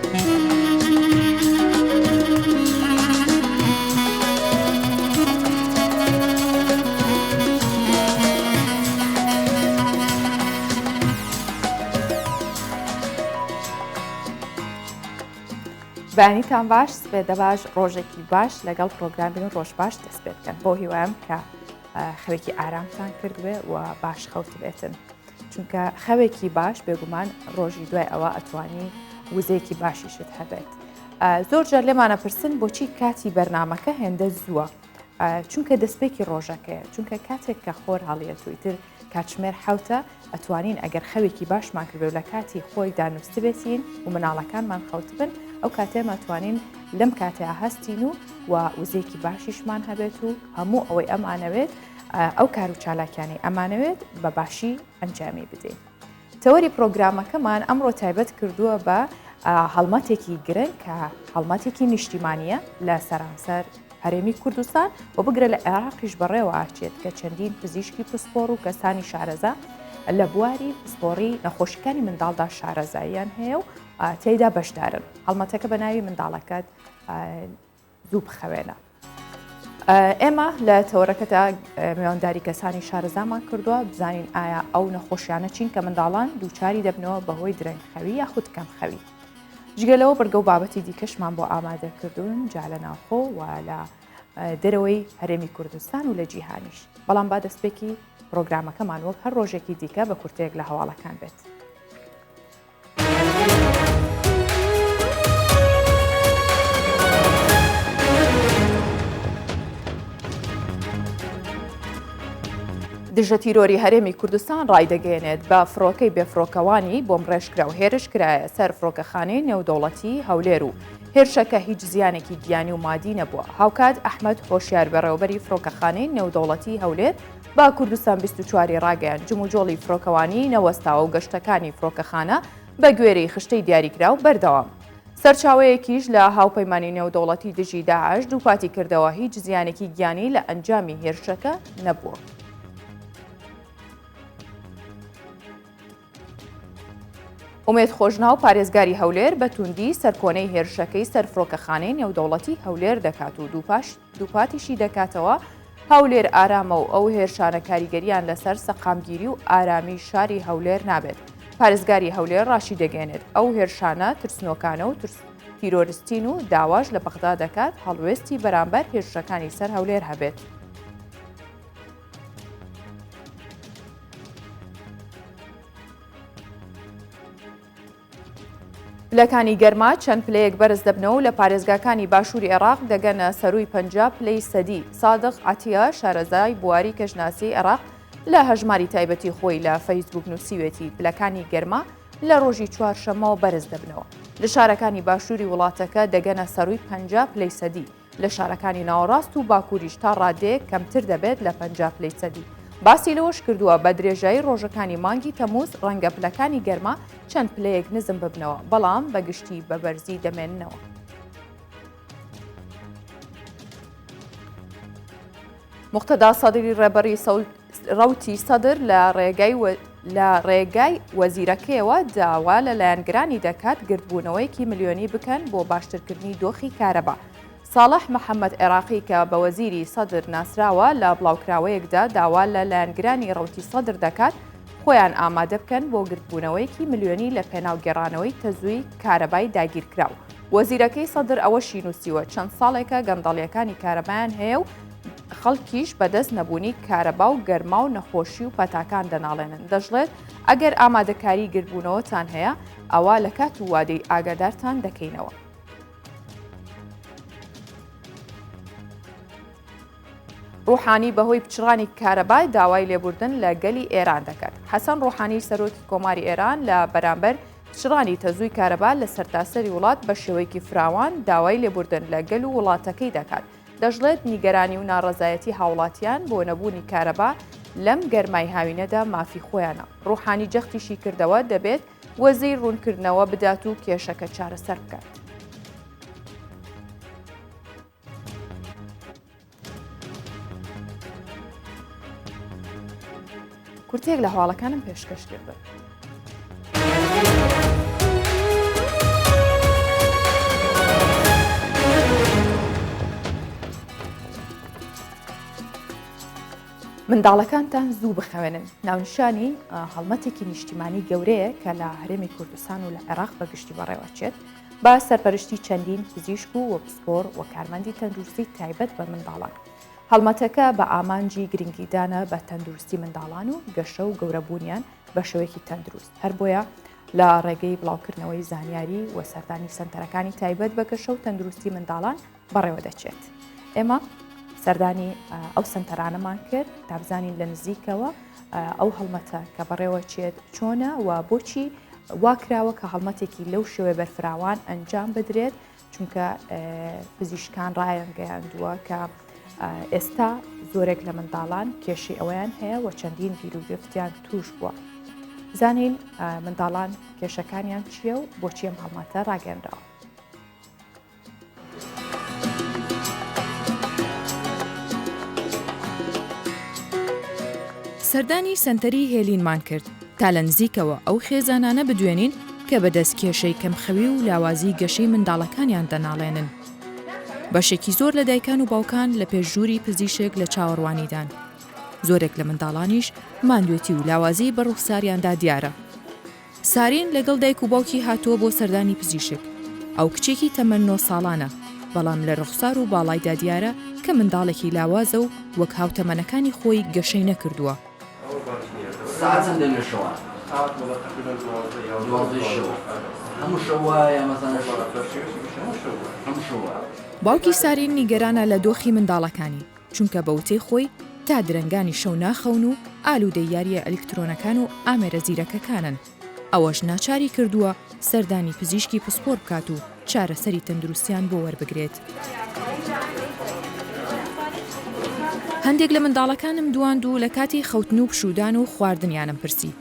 بەیانیتان باش سبێدە باش ڕۆژێکی باش لەگەڵ پرۆگرامی و ڕۆژ باش دەست پێ بکەن بۆ هیوایم کە خەوێکی ئارامتان کردوێ و باش خەوت بێتن چونکە خەوێکی باش بێگومان ڕۆژی دوای ئەوە ئەتوانی وزەیەکی باشیشت هەبێت. زۆر جار لێمانە پرسن بۆچی کاتی بەرنامەکە هێندە زووە چونکە دەستپێکی ڕۆژەکەیە چونکە کاتێک کە خۆر هەڵیەتویتر کاتژمێر حوتە ئەتوانین ئەگەر خەوێکی باشمان کردو لە کاتی خۆی دانوست بێتین و مناڵەکانمان خەوت بن ئەو کاتێمە توانین لەم کاتەیە هەستین و وزەیەکی باشیشمان هەبێت و هەموو ئەوەی ئەمانەوێت ئەو کار و چالاکیانی ئەمانەوێت بە باشی ئەنجامی بدەین. تەوەری پرۆگرامەکەمان ئەمڕۆ تایبەت کردووە بە هەڵمەتێکی گرنگ کە هەڵمەتێکی نیشتیمانیە لە سەرانسەر هەرێمی کوردستان و بگرە لە عێراقیش بەڕێوە ئاچێت کە چەندین پزیشکی پسپۆڕ و کەسانی شارەزا لە بواری پسپۆڕی نەخۆشیەکانی منداڵدا شارەزاییان هەیە و تێیدا بەشدارن. هەڵمەتەکە بە ناوی منداڵەکەت زوو بخەوێنە. ئێمە لە تەوەرەکەدا میوانداری کەسانی شارەزامان کردووە بزانین ئایا ئەو نەخۆشیانە چین کە منداڵان دووچاری دەبنەوە بەهۆی درەنگخەوی یاخود کەمخەوی. جگەلەوە بەرگە و بابەتی دیکەشمان بۆ ئامادەکردوون جا لە ناوخۆ و لە دەرەوەی هەرێمی کوردستان و لە جیهانیش. بەڵام با دەستپێکی پرۆگرامەکەمان وەک هەر ڕۆژێکی دیکە بە کورتەیەک لە هەواڵەکان بێت. دژە تیرۆری هەرێمی کوردستان ڕایدەگەێنێت بە فڕۆکەی بێفرۆکەوانی بۆم ڕێژکرا و هێرش کرایە سەر فڕۆکەخانەی نێودەوڵەتی هەولێر و هێرشەکە هیچ زیانێکی گیانی و مادی نەبووە. هاوکات ئەحمەد هۆشیار بەڕێوەبەری فڕۆکەخانەی نێودەوڵەتی هەولێر با کوردستان 24 ڕاگەیان جموجۆڵی فڕۆکەوانی نەوەستاوە و گەشتەکانی فڕۆکەخانە بە گوێرەی خشتەی دیاریکرا و بەردەوام. سەرچاوەیەکیش لە هاوپەیمانی نێودەوڵەتی دژی داعش دووپاتی کردەوە هیچ زیانێکی گیانی لە ئەنجامی هێرشەکە نەبووە. ئومێد خۆشنا و پارێزگاری هەولێر بە توندی سەرکۆنەی هێرشەکەی سەر فڕۆکەخانەی نێودەوڵەتی هەولێر دەکات و دووپاتیشی دەکاتەوە هەولێر ئارامە و ئەو هێرشانە کاریگەریان لەسەر سەقامگیری و ئارامی شاری هەولێر نابێت. پارێزگاری هەولێر ڕاشی دەگەێنێت ئەو هێرشانە ترسنۆکانە و تیرۆریستین و داواش لە بەغدا دەکات هەڵوێستی بەرامبەر هێرشەکانی سەر هەولێر هەبێت. پلەکانی گەرما چەند پلەیەک بەرز دەبنەوە و لە پارێزگاکانی باشووری عێراق دەگەنە سەرووی 50 پلەی سەدی. سادق عەتیە شارەزای بواری کەژناسی عێراق لە هەژماری تایبەتی خۆی لە فەیسبوک نووسیوێتی پلەکانی گەرما لە ڕۆژی چوارشەممەوە بەرز دەبنەوە. لە شارەکانی باشووری وڵاتەکە دەگەنە سەرووی 50 پلەی سەدی. لە شارەکانی ناوەڕاست و باکووریش تا ڕادەیەک کەمتر دەبێت لە 50 پلەی سەدی. باسی لەوەش کردووە بە درێژایی ڕۆژەکانی مانگی تەمووز ڕەنگە پلەکانی گەرما چەند پلەیەک نزم ببنەوە بەڵام بەگشتی بە بەرزی دەمێننەوە. موقتەدا سەدری ڕێبەری ڕەوتی سەدر لە ڕێگای وەزیرەکەیەوە داوا لە لایەنگرانی دەکات گردبوونەوەیەکی ملیۆنی بکەن بۆ باشترکردنی دۆخی کارەبا. ساڵح محەممەد عێراقی کە بە وەزیری سەدر ناسراوە لە بڵاوکراوەیەکدا داوا لە لایەنگرانی ڕەوتی سەدر دەکات خۆیان ئامادە بکەن بۆ گردبوونەوەیەکی ملیۆنی لە پێناوگەڕانەوەی تەزووی کارەبای داگیرکراو. وەزیرەکەی سەدر ئەوەشی نووسیوە چەند ساڵێکە گەندەڵیەکانی کارەبایان هەیە و خەڵکیش بەدەست نەبوونی کارەبا و گەرما و نەخۆشی و پەتاکان دەناڵێنن. دەژڵێت ئەگەر ئامادەکاری گردبوونەوەتان هەیە ئەوە لە کات و وادەی ئاگادارتان دەکەینەوە. ڕوحانی بەهۆی پچڕانی کارەبای داوای لێبوردن لە گەلی ئێران دەکات. حەسەن ڕوحانی سەرۆکی کۆماری ئێران لە بەرامبەر پچڕانی تەزووی کارەبا لە سەرتاسەری وڵات بە شێوەیەکی فراوان داوای لێبوردن لە گەل و وڵاتەکەی دەکات. دەژڵێت نیگەرانی و ناڕەزایەتی هاوڵاتیان بۆ نەبوونی کارەبا لەم گەرمای هاوینەدا مافی خۆیانە. ڕوحانی جەختیشی کردەوە دەبێت وەزەی ڕوونکردنەوە بدات و کێشەکە چارەسەر بکات. کورتێک لە هەواڵەکانم پێشکەش کردن. منداڵەکانتان زوو بخەوێنن. ناونیشانی هەڵمەتێکی نیشتیمانی گەورەیە کە لە هەرێمی کوردستان و لە عێراق بەگشتی بەڕێوەچێت با سەرپەرشتی چەندین پزیشک و وەپسپۆر و کارمەندی تەندروستی تایبەت بە منداڵان. هەڵمەتەکە بە ئامانجی گرنگیدانە بە تەندروستی منداڵان و گەشە و گەورەبوونیان بە شێوەیەکی تەندروست. هەر بۆیە لە ڕێگەی بڵاوکردنەوەی زانیاری و سەردانی سنتەرەکانی تایبەت بە گەشە و تەندروستی منداڵان بەڕێوە دەچێت. ئێمە سەردانی ئەو سنتەرانەمان کرد تا بزانین لە نزیکەوە ئەو هەڵمەتە کە بەڕێوە چێت چۆنە و بۆچی واکراوە کە هەڵمەتێکی لەو شێوێ بەرفراوان ئەنجام بدرێت، چونکە پزیشکان ڕایان گەیاندووە کە ئێستا زۆرێک لە منداڵان کێشی ئەویان هەیە و چەندین گیرروگرفتیان توش بووە. زانین منداڵان کێشەکانیان چییە و بۆچی ئەم هەڵمەتە ڕاگەاندراوە. سەردانی سنتەری هێلینمان کرد تا لە نزیکەوە ئەو خێزانانە بدوێنین کە بەدەست کێشەی کەمخەوی و لاوازی گەشەی منداڵەکانیان دەناڵێنن. بەشێکی زۆر لە دایکان و باوکان لە پێشژووری پزیشک لە چاوەڕوانیدان. زۆرێک لە منداڵانیش ماندوێتی و لاوازی بە ڕوخساریاندا دیارە. سارین لەگەڵ دایک و باوکی هاتووە بۆ سەردانی پزیشک. ئەو کچێکی تەمەن 9 ساڵانە، بەڵام لە ڕوخسار و باڵایدا دیارە کە منداڵێکی لاوازە و وەک هاوتەمەنەکانی خۆی گەشەی نەکردووە. ساعت چەندە لە شەوە؟ هەموو شەوە یا مەسەڵەن هەموو شەوە. باوکی سارین نیگەرانە لە دۆخی منداڵەکانی، چونکە بەوتەی خۆی تا درەنگانی شەو ناخەون و ئالوودەی یاریە ئەلکترۆنەکان و ئامێرە زیرەکەکانن. ئەوەش ناچاری کردووە سەردانی پزیشکی پسپۆر بکات و چارەسەری تەندروستیان بۆ وەربگرێت. هەندێک لە منداڵەکانم دواند و لە کاتی خەوتن و پشودان و خواردنیانم پرسی.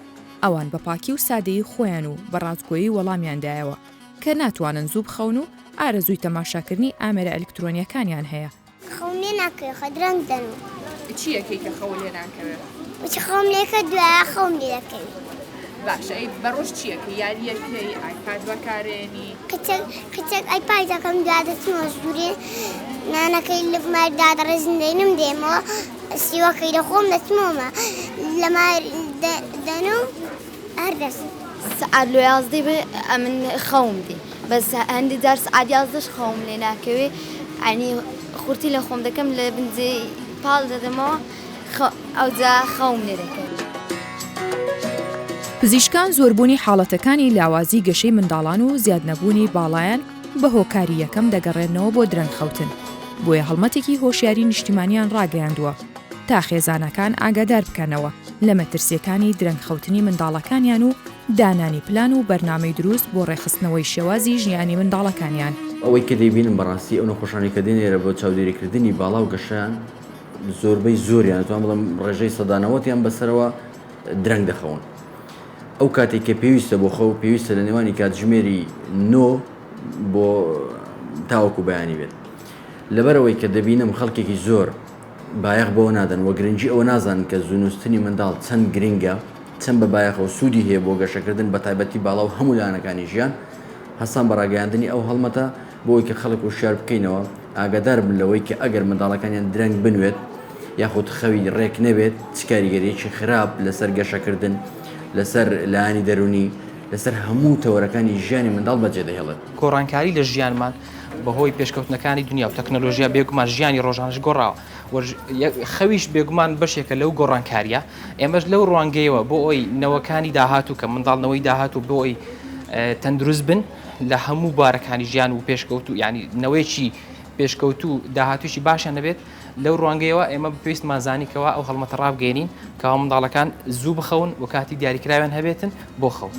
ئەوان بە پاکی و سادەیی خۆیان و بە ڕاستگۆیی وەڵامیاندایەوە کە ناتوانن زوو بخەون و ئارەزووی تەماشاکردنی ئامێرە ئەلکترۆنیەکانیان هەیە. خەونێ ناکەوێت خەدرەنگ دەن. چیەکەی کە خەو لێ ناکەوێت؟ وچ خەوم لێکە دوایە خەوم لێ دەکەوێت. باشە ئەی بەڕۆژ چیەکە یاریەکەی ئایپاد بەکارێنی؟ کچێک ئایپاد دەکەم دوای دەچمەوە ژوورێ نانەکەی لە ماردا دەڕێزیندەینم دێمەوە سیوەکەی دەخۆم دەچمەوە لە مار دەنم هەر دەست. سعات لە 11 بێ من خەوم دێ بەس هەندی جار سعات 11 خەوم لێ ناکەوێ، ئەنی خورتی لە خۆم دەکەم لە بنجێ پاڵ دەدەمەوە ئەوجا خەوم لێ دەکەم. پزیشکان زۆربوونی حاڵەتەکانی لاوازی گەشەی منداڵان و زیادنەبوونی باڵایان بە هۆکاری یەکەم دەگەڕێنەوە بۆ درەنگ خەوتن. بۆیە هەڵمەتێکی هۆشیاری نیشتیمانیان ڕاگەیاندووە تا خێزانەکان ئاگادار بکەنەوە لە مەترسیەکانی درەنگ خەوتنی منداڵەکانیان و دانانی پلان و بەرنامەی دروست بۆ ڕێخستنەوەی شێوازی ژیانی منداڵەکانیان. ئەوەی کە دەیبینم بەڕاستی ئەو نەخۆشانەی کە دێنێرە بۆ چاودێریکردنی باڵا و گەشەیان زۆربەی زۆریان توان بڵم ڕێژەی سەدانەوەتیان بەسەرەوە درەنگ دەخەون. ئەو کاتێک کە پێویستە بۆ خەو پێویستە لە نێوانی کاتژمێری 9 بۆ تاوەکو بەیانی بێت. لەبەرەوەی کە دەبینم خەڵکێکی زۆر بایەخ بۆ نادەن وە گرنگی ئەوە نازانن کە زونوستنی منداڵ چەند گرنگە، چەند بە بایەخەوە سوودی هەیە بۆ گەشەکردن بە تایبەتی باڵا و هەموو لایەنەکانی ژیان. هەستان بەڕاگەیاندنی ئەو هەڵمەتە بۆی کە خەڵک وشیار بکەینەوە ئاگادار بن لەوەی کە ئەگەر منداڵەکانیان درەنگ بنوێت یاخود خەوی ڕێک نەبێت چ کاریگەریەکی خراپ لەسەر گەشەکردن، لەسەر لایانی دەرونی، لەسەر هەموو تەوەرەکانی ژیانی منداڵ بەجێ دەهێڵێت. گۆڕانکاری لە ژیانمان بەهۆی پێشکەوتنەکانی دنیا و تەکنۆلۆژیا بێگومان ژیانی ڕۆژانەش گۆڕاوە. خەویش بێگومان بەشێکە لەو گۆڕانکاریە. ئێمەش لەو ڕوانگەیەوە بۆ ئەوی نەوەکانی داهاتوو کە منداڵنەوەی داهاتوو بۆ ئەوی تەندروست بن لە هەموو بارەکانی ژیان و پێشکەوتو ینی نەوەیەکی پێشکەوتو داهاتووشی باشیان نەبێت. لەو ڕوانگەیەوە ئێمە پێویستمان زانیکەوە ئەو هەڵمەتە ڕابگەێنین کە هەموو منداڵەکان زوو بخەون و کاتی دیاریکراویان هەبێتن بۆ خەو.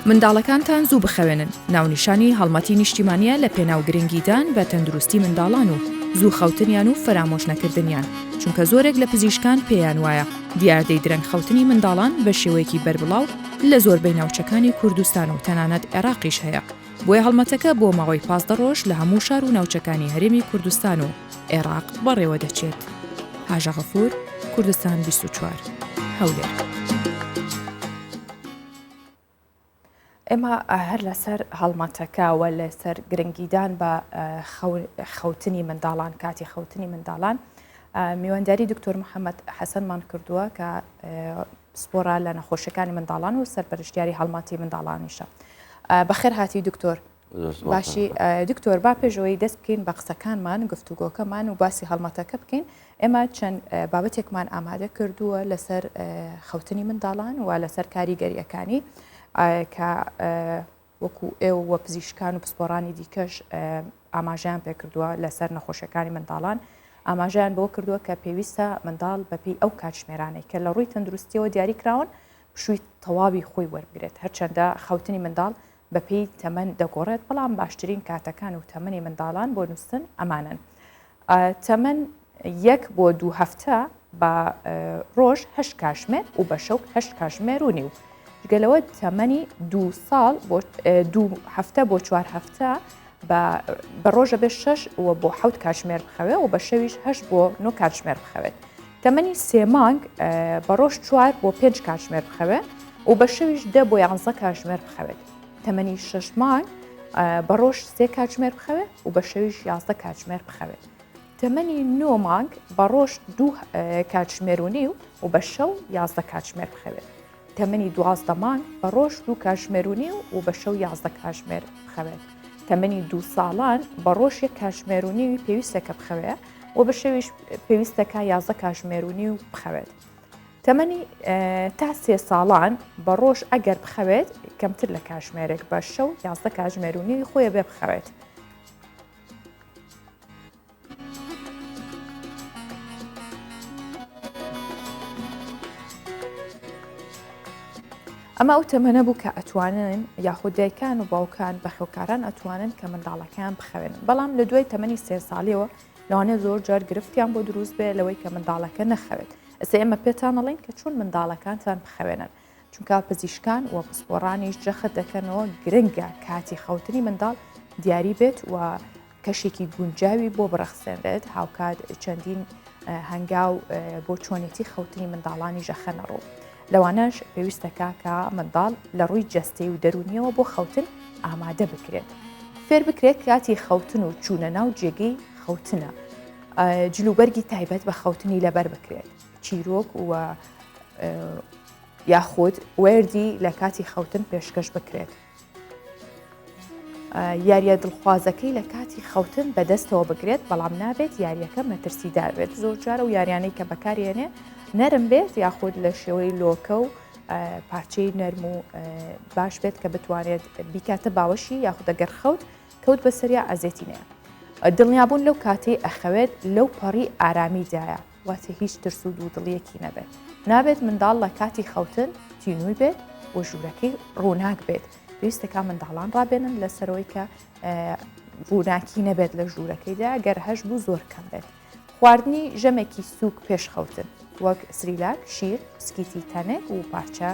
منداڵەکانتان زوو بخەوێنن. ناونیشانی هەڵمەتی نیشتیمانیە لە پێناو گرنگیدان بە تەندروستی منداڵان و زوو خەوتنیان و فەرامۆش نەکردنیان، چونکە زۆرێک لە پزیشکان پێیان وایە دیاردەی درەنگ خەوتنی منداڵان بە شێوەیەکی بەربڵاو لە زۆربەی ناوچەکانی کوردستان و تەنانەت عێراقیش هەیە. بۆیە هەڵمەتەکە بۆ ماوەی 15 ڕۆژ لە هەموو شار و ناوچەکانی هەرێمی کوردستان و عێراق بەڕێوە دەچێت. هاژە غەفور، کوردستان 24 هەولێر. ئێمە هەر لەسەر هەڵمەتەکەوە لەسەر گرنگیدان بە خەوتنی منداڵان، کاتی خەوتنی منداڵان میوانداری دکتۆر محەممەد حەسەنمان کردووە کە سپۆرە لە نەخۆشیەکانی منداڵان و سەرپەرشتیاری هەڵماتی منداڵانیشە. بەخێر هاتی دکتۆر. باشی دکتۆر با پێشەوەی دەست بکەین بە قسەکانمان گفتوگۆکەمان و باسی هەڵمەتەکە بکەین. ئێمە چەند بابەتێکمان ئامادە کردووە لەسەر خەوتنی منداڵان و لەسەر کاریگەریەکانی کە وەکو ئێوە وە پزیشکان و پسپۆڕانی دیکەش ئاماژیان پێ کردووە لەسەر نەخۆشیەکانی منداڵان. ئاماژیان بۆ کردووە کە پێویستە منداڵ بەپی ئەو کاتژمێرانەی کە لە ڕووی تەندروستیەوە دیاری کراون شووی تەواوی خۆی وەربگرێت. هەرچەندە خەوتنی منداڵ بەپی تەمەەن دەگۆڕێت بەڵام باشترین کاتەکان و تەمەنی منداڵان بۆ نووسن ئەمانن. تەمەەن 1 بۆ 2 هەفتە بە ڕۆژ 8 کاتژمێر و بە شەو 8 کاتژمێر و نیو. گەلەوە تەمەنی 2 ساڵ 2 هەفتە بۆ 4 هەفتە بە ڕۆژە بێ 6 و بۆ 7 کاتژمێر بخەوێت و بە شەویش 8 بۆ 9 کاتژمێر بخەوێت. تەمەنی 3 مانگ بە ڕۆژ 4 بۆ 5 کاتژمێر بخەوێت و بە شەویش 10 بۆ 11 کاتژمێر بخەوێت. تەمەنی 6 مانگ بە ڕۆژ 3 کاتژمێر بخەوێت و بە شەویش 11 کاتژمێر بخەوێت. تەمەنی 9 مانگ بە ڕۆژ 2 کاتژمێر و نیو و بە شەو 11 کاتژمێر بخەوێت. تەمەنی 12 مانگ بە ڕۆژ 2 کاتژمێر و نیو و بە شەو 11 کاتژمێر بخەوێت. تەمەنی 2 ساڵان بە ڕۆژ 1 کاتژمێر و نیوی پێویستەکە بخەوێت و بە شەویش پێویستەکە 11 کاتژمێر و نیو بخەوێت. تەمەنی تا 3 ساڵان بە ڕۆژ ئەگەر بخەوێت کەمتر لە کاتژمێرێک بە شەو 11 کاتژمێر و نیوی خۆیە بێ بخەوێت. ئەمە ئەو تەمەنە بوو کە ئەتوانن یاخودایکان و باوکان بەخێوکاران ئەتوانن کە منداڵەکان بخەوێنن. بەڵام لە دوای تەمەنی 3 ساڵیەوە لەوانێ زۆر جار گرفتیان بۆ دروست بێ لەوەی کە منداڵەکە نەخەوێت. ئەستا ئێمە پێتان نەڵێن کە چۆن منداڵەکانتان بخەوێنن، چونکە پزیشکان و پسپۆڕانیش جەخت دەکەنەوە گرنگە کاتی خەوتنی منداڵ دیاری بێت و کەشێکی گونجاوی بۆ بڕەخسێنرێت هاوکات چەندین هەنگاو بۆ چۆنێتی خەوتنی منداڵانی ژەخەنەڕۆ. لەوانەش پێویستەکە کە منداڵ لە ڕووی جەستەی و دەرونیەوە بۆ خەوتن ئامادە بکرێت. فێر بکرێت کاتی خەوتن و چوونە ناو جێگەی خەوتنە. جلوبەرگی تایبەت بە خەوتنی لەبەر بکرێت. چیرۆک و یاخود وێردی لە کاتی خەوتن پێشکەش بکرێت. یاریە دڵخوازەکەی لە کاتی خەوتن بەدەستەوە بگرێت بەڵام نابێت یاریەکە مەترسیدار بێت. زۆر جارە و یاریانەی کە بەکارێنێ نەرم بێت یاخود لە شێوەی لۆکە و پارچەی نەرم و باش بێت کە بتوانێت بیکاتە باوەشی یاخود ئەگەر کەوت بەسەریا ئازێتی نەیە. دڵنیابوون لەو کاتەی ئەخەوێت لەو پەڕی ئارامیدایە واتە هیچ ترس و دوودڵیەکی نەبێت. نابێت منداڵ لە کاتی خەوتن تینووی بێت و ژوورەکەی ڕووناک بێت. پێویستەکە منداڵان ڕابێنن لەسەرەوەی کە ڕووناکی نەبێت لە ژوورەکەیدا گەر هەش بوو زۆر کەم بێت. خواردنی ژەمێکی سووک پێش خەوتن وەک سریلاک، شیر، بسکیتی تەنێک و پارچە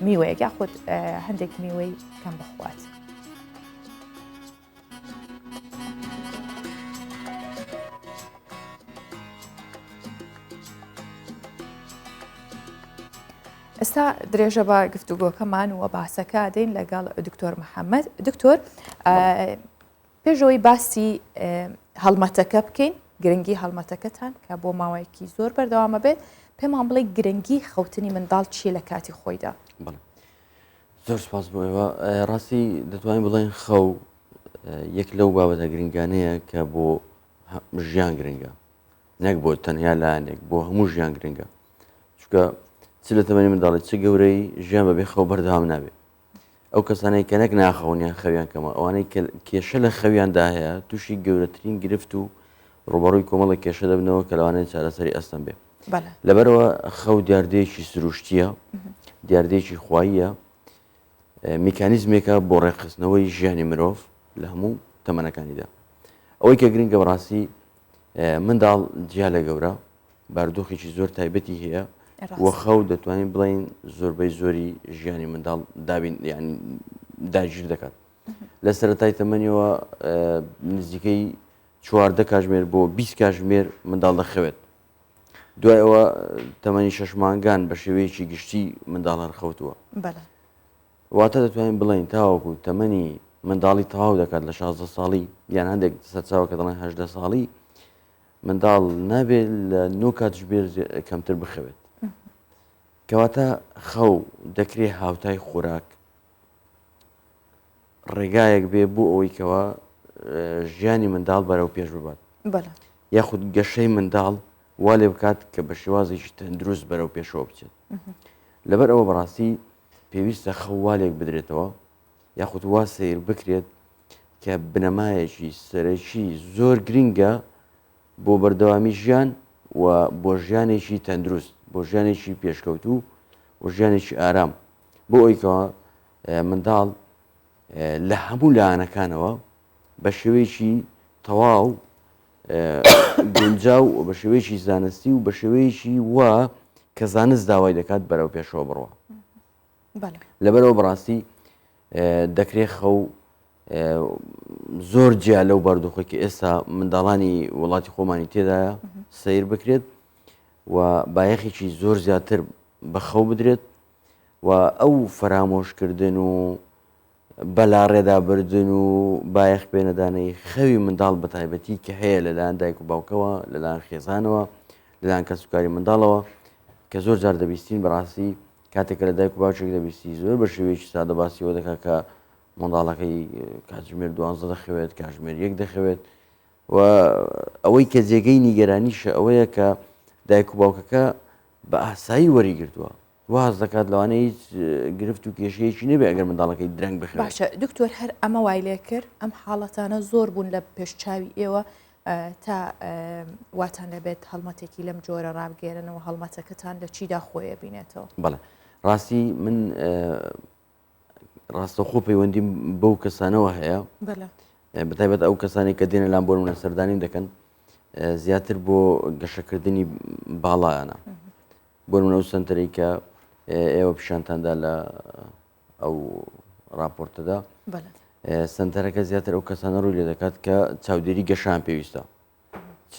میوەیەک یاخود هەندێک میوەی کەم بخوات. ئێستا درێژە بە گفتوگۆکەمان وە باسەکە دەین لەگەڵ دکتۆر محەممەد. دکتۆر پێشەوەی باسی هەڵمەتەکە بکەین گرنگی هەڵمەتەکەتان کە بۆ ماوەیەکی زۆر بەردەوامە بێت پێمان بڵێ گرنگی خەوتنی منداڵ چیە لە کاتی خۆیدا؟ زۆر سپاس بۆ ئێوە. ڕاستی دەتوانین بڵێن خەو یەک لەو بابەتە گرنگانەیە کە بۆ ژیان گرنگە، نەک بۆ تەنیا لایەنێک بۆ هەموو ژیان گرنگە. چونکە چ لە تەمەنی منداڵی چ گەورەی ژیان بەبێ خەو بەردەوام نابێت. ئەو کەسانەی کە نەک ناخەونیان خەویان کەمە ئەوانەی کێشە لە خەویاندا هەیە تووشی گەورەترین گرفت و ڕوبەڕووی کۆمەڵە کێشە دەبنەوە کە لەوانەیە چارەسەری ئەستەم بێ. لەبەرەوە خەو دیاردەیەکی سروشتیە، دیاردەیەکی خواییە، میکانیزمێکە بۆ ڕێخستنەوەی ژیانی مرۆڤ لە هەموو تەمەنەکانیدا. ئەوەی کە گرنگە بەڕاستی منداڵ جیا لە گەورە بارودۆخێکی زۆر تایبەتی هەیە وە خەو دەتوانین بڵین زۆربەی زۆری ژیانی منداڵ دابین یعنی داگیر دەکات. لە سەرەتای تەمەنیەوە نزیکەی 14 کاتژمێر بۆ 20 کاتژمێر منداڵ دەخەوێت. دوای ئەوە تەمەنی 6 مانگان بە شێوەیەکی گشتی منداڵان خەوتووە. واتە دەتوانین بڵین تاوەکو تەمەنی منداڵی تەواو دەکات لە 16 ساڵی یان هەندێک سەرچاوە کە دەڵێن 18 ساڵی منداڵ نابێت لە 9 کاتژ بێر کەمتر بخەوێت کەواتە خەو دەکرێت هاوتای خۆراک ڕێگایەک بێ بۆ ئەوەی کەەوە ژیانی منداڵ بەرەو پێش ببات یاخود گەشەی منداڵ وا لێ بکات کە بە شێوازێکی تەندروست بەرەو پێشەوە بچێت لەبەر ئەوە بەڕاستی پێویستە خەوالێک بدرێتەوە یاخود وا سیر بکرێت کە بنەمایەکی سەرەکی زۆر گرینگە بۆ بەردەوامی ژیان و بۆ ژیانێکی تەندروست بۆ ژیانێکی پێشکەوتوو و ژیانێکی ئارام بۆ ئەویکەوە منداڵ لە هەموو لایەنەکانەوە بە شێوەیەکی تەواو گونجاو و بە شێوەیەکی زانستی و بە شێوەیەکی وا کە زانست داوای دەکات بەرەو پێشەوە بڕوە لەبەرەوە بەڕاستی دەکرێت خەو زۆر جیا لەو بەردوخۆی کە ئێستا منداڵانی وڵاتی خۆمانی تێدایە سیر بکرێت و بایەخێکی زۆر زیاتر بە خەو بدرێت و ئەو فەرامۆشکردن و بەلا ڕێدابردن و بایەخ پێنەدانەی خەوی منداڵ بە تایبەتی کە هەیە لەلایەن دایک و باوکەوە لەلایەن خێزانەوە لەلایەن کەسوکاری منداڵەوە کە زۆر جار دەبیستین بەڕاستی کاتێکە لە دایک و باوچێک دەبیستی زۆر بە شێوەیەکی سادە باسیەوە دەکات کە منداڵەکەی کاتژمێر 12 دەخەوێت کاتژمێر 1 دەخەوێت و ئەوەی کە جێگەی نیگەرانیشە ئەوەیە کە دایک و باوکەکە بە ئاسایی وەریگرتووە واز دەکات لەوانەیە هیچ گرفت و کێشەیەکی نەبێ ئەگەر منداڵەکەی درەنگ بخێت باشە دکتۆر هەر ئەمە وای لێ کرد ئەم حاڵەتانە زۆر بوون لە پێشچاوی ئێوە تا واتان لەبێت هەڵمەتێکی لەم جۆرە ڕابگێرنەوە هەڵمەتەکەتان لە چیدا خۆیە بینێتەوە بەڵێ ڕاستی من ڕاستەخۆ پەیوەندیم بەو کەسانەوە هەیە بەتایبەت ئەو کەسانی کە دێنە لام بۆ منە سەردانی دەکەن زیاتر بۆ گەشەکردنی باڵایانە بۆ منە ئەو سنتەرەی کە ئێوە پیشانتاندا لە ئەو راپۆرتەدا سنتەرەکە زیاتر ئەو کەسانە ڕووی لێ دەکات کە چاودێری گەشان پێویستە چ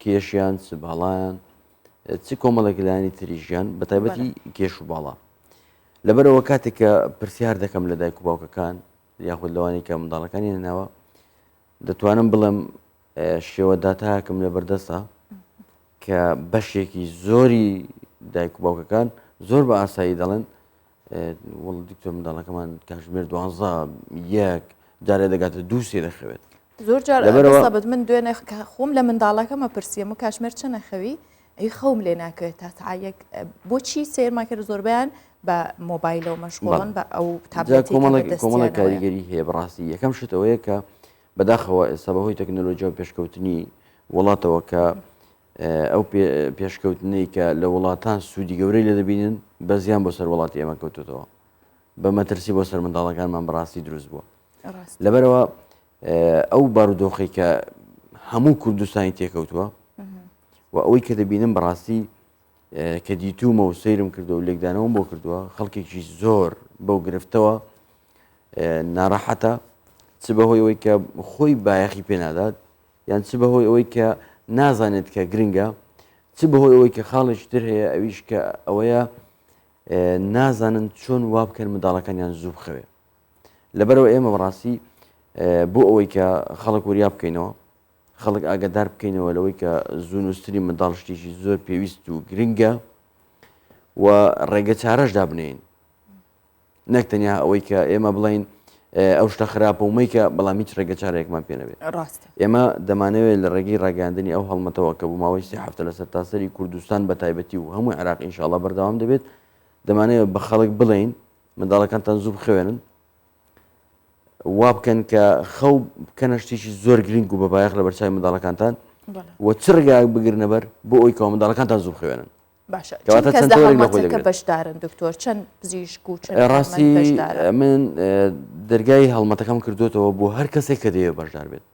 کێشیان چ باڵایان چ کۆمەڵێک لایانی تری ژیان بە تایبەتی کێش و باڵا لەبەرەوە کاتێک کە پرسیار دەکەم لە دایک و باوکەکان یاخود لەوانی کە منداڵەکانی هێناوە دەتوانم بڵێم شێوە داتایەکم لە بەردەستە کە بەشێکی زۆری دایک و باوکەکان زۆر بە ئاسایی دەڵێن وڵ دکتۆر منداڵەکەمان کاتژمێر 12 1 جارێ دەگاتە 2 دەخەوێت زۆر جاربت من دوێنێ خۆم لە منداڵەکەمە پرسیەم و کاتژمێر چەنە خەوی ئەی خەوم لێ ناکەوێت تا تاایەک بۆچی سیرمان کرد زۆربیان بە مۆبایلەوە مەشغوڵن بە ئەو کۆمەڵی کاریگەری هەیە بەڕاستی یەکەم شتەوەیە کە بەداخەوە ئێستا بەهۆی تەکنۆلۆژیا و پێشکەوتنی وڵاتەوە کە ئەو پێشکەوتنەی کە لە وڵاتان سوودی گەورەی لێ دەبینن بە زیان بۆ سەر وڵاتی ئێمە کەوتوتەوە بە مەترسی بۆ سەر منداڵەکانمان بەڕاستی دروست بووە لەبەرەوە ئەو بارودۆخی کە هەموو کوردستانی تێکەوتووە و ئەوەی کە دەبینم بەڕاستی کە دیتومە و سەیرم کردو و لێکدانەوەم بۆ کردووە خەڵکێکی زۆر بەو گرفتەوە ناڕەحەتە چ بەهۆی ئەوەی کە خۆی بایەخی پێنادات یان چ بەهۆی ئەوەی کە نازانێت کە گرنگە چ بەهۆی ئەوەی کە خاڵێکی تر هەیە ئەویش کە ئەوەیە نازانن چۆن وا بکەن منداڵەکانیان زوو بخەوێ لەبەرەوە ئێمە بەڕاستی بۆ ئەوەی کە خەڵک وریا بکەینەوە خەڵک ئاگادار بکەینەوە لەوەی کە زوو نووسری منداڵ شتێکی زۆر پێویست و گرنگە و ڕێگە چارەش دابنین نەک تەنیا ئەوەی کە ئێمە بڵین ئەو شتە خراپە ومەی کە بەڵام هیچ ڕێگە چارەیەکمان پێنەبێت ئێمە دەمانەوێت لە ڕێگەی ڕاگەاندنی ئەو هەڵمەتەوە کە بوو ماوەی 3 هەفتە لەسەر تاسەری کوردستان بە تایبەتی و هەمووی عێراق ئینشاڵڵا بەردەوام دەبێت دەمانەوێت بە خەڵک بڵین منداڵەکانتان زوو بخوێنن وا بکەن کە خەو بکەنە شتێکی زۆر گرنگ و بە بایەخ لە بەرچاوی منداڵەکانتان و چ ڕێگایەک بگرنەبەر بۆ ئەوی کەەوە منداڵەکانتان زوو بخوێنن باشە کەس لە هەڵمەتەکە بەشدارن دکتۆر چەند پزیشک و ڕاستی من دەرگای هەڵمەتەکەم کردوێتەوە بۆ هەر کەسێک کە دەیەوێت بەشدار بێت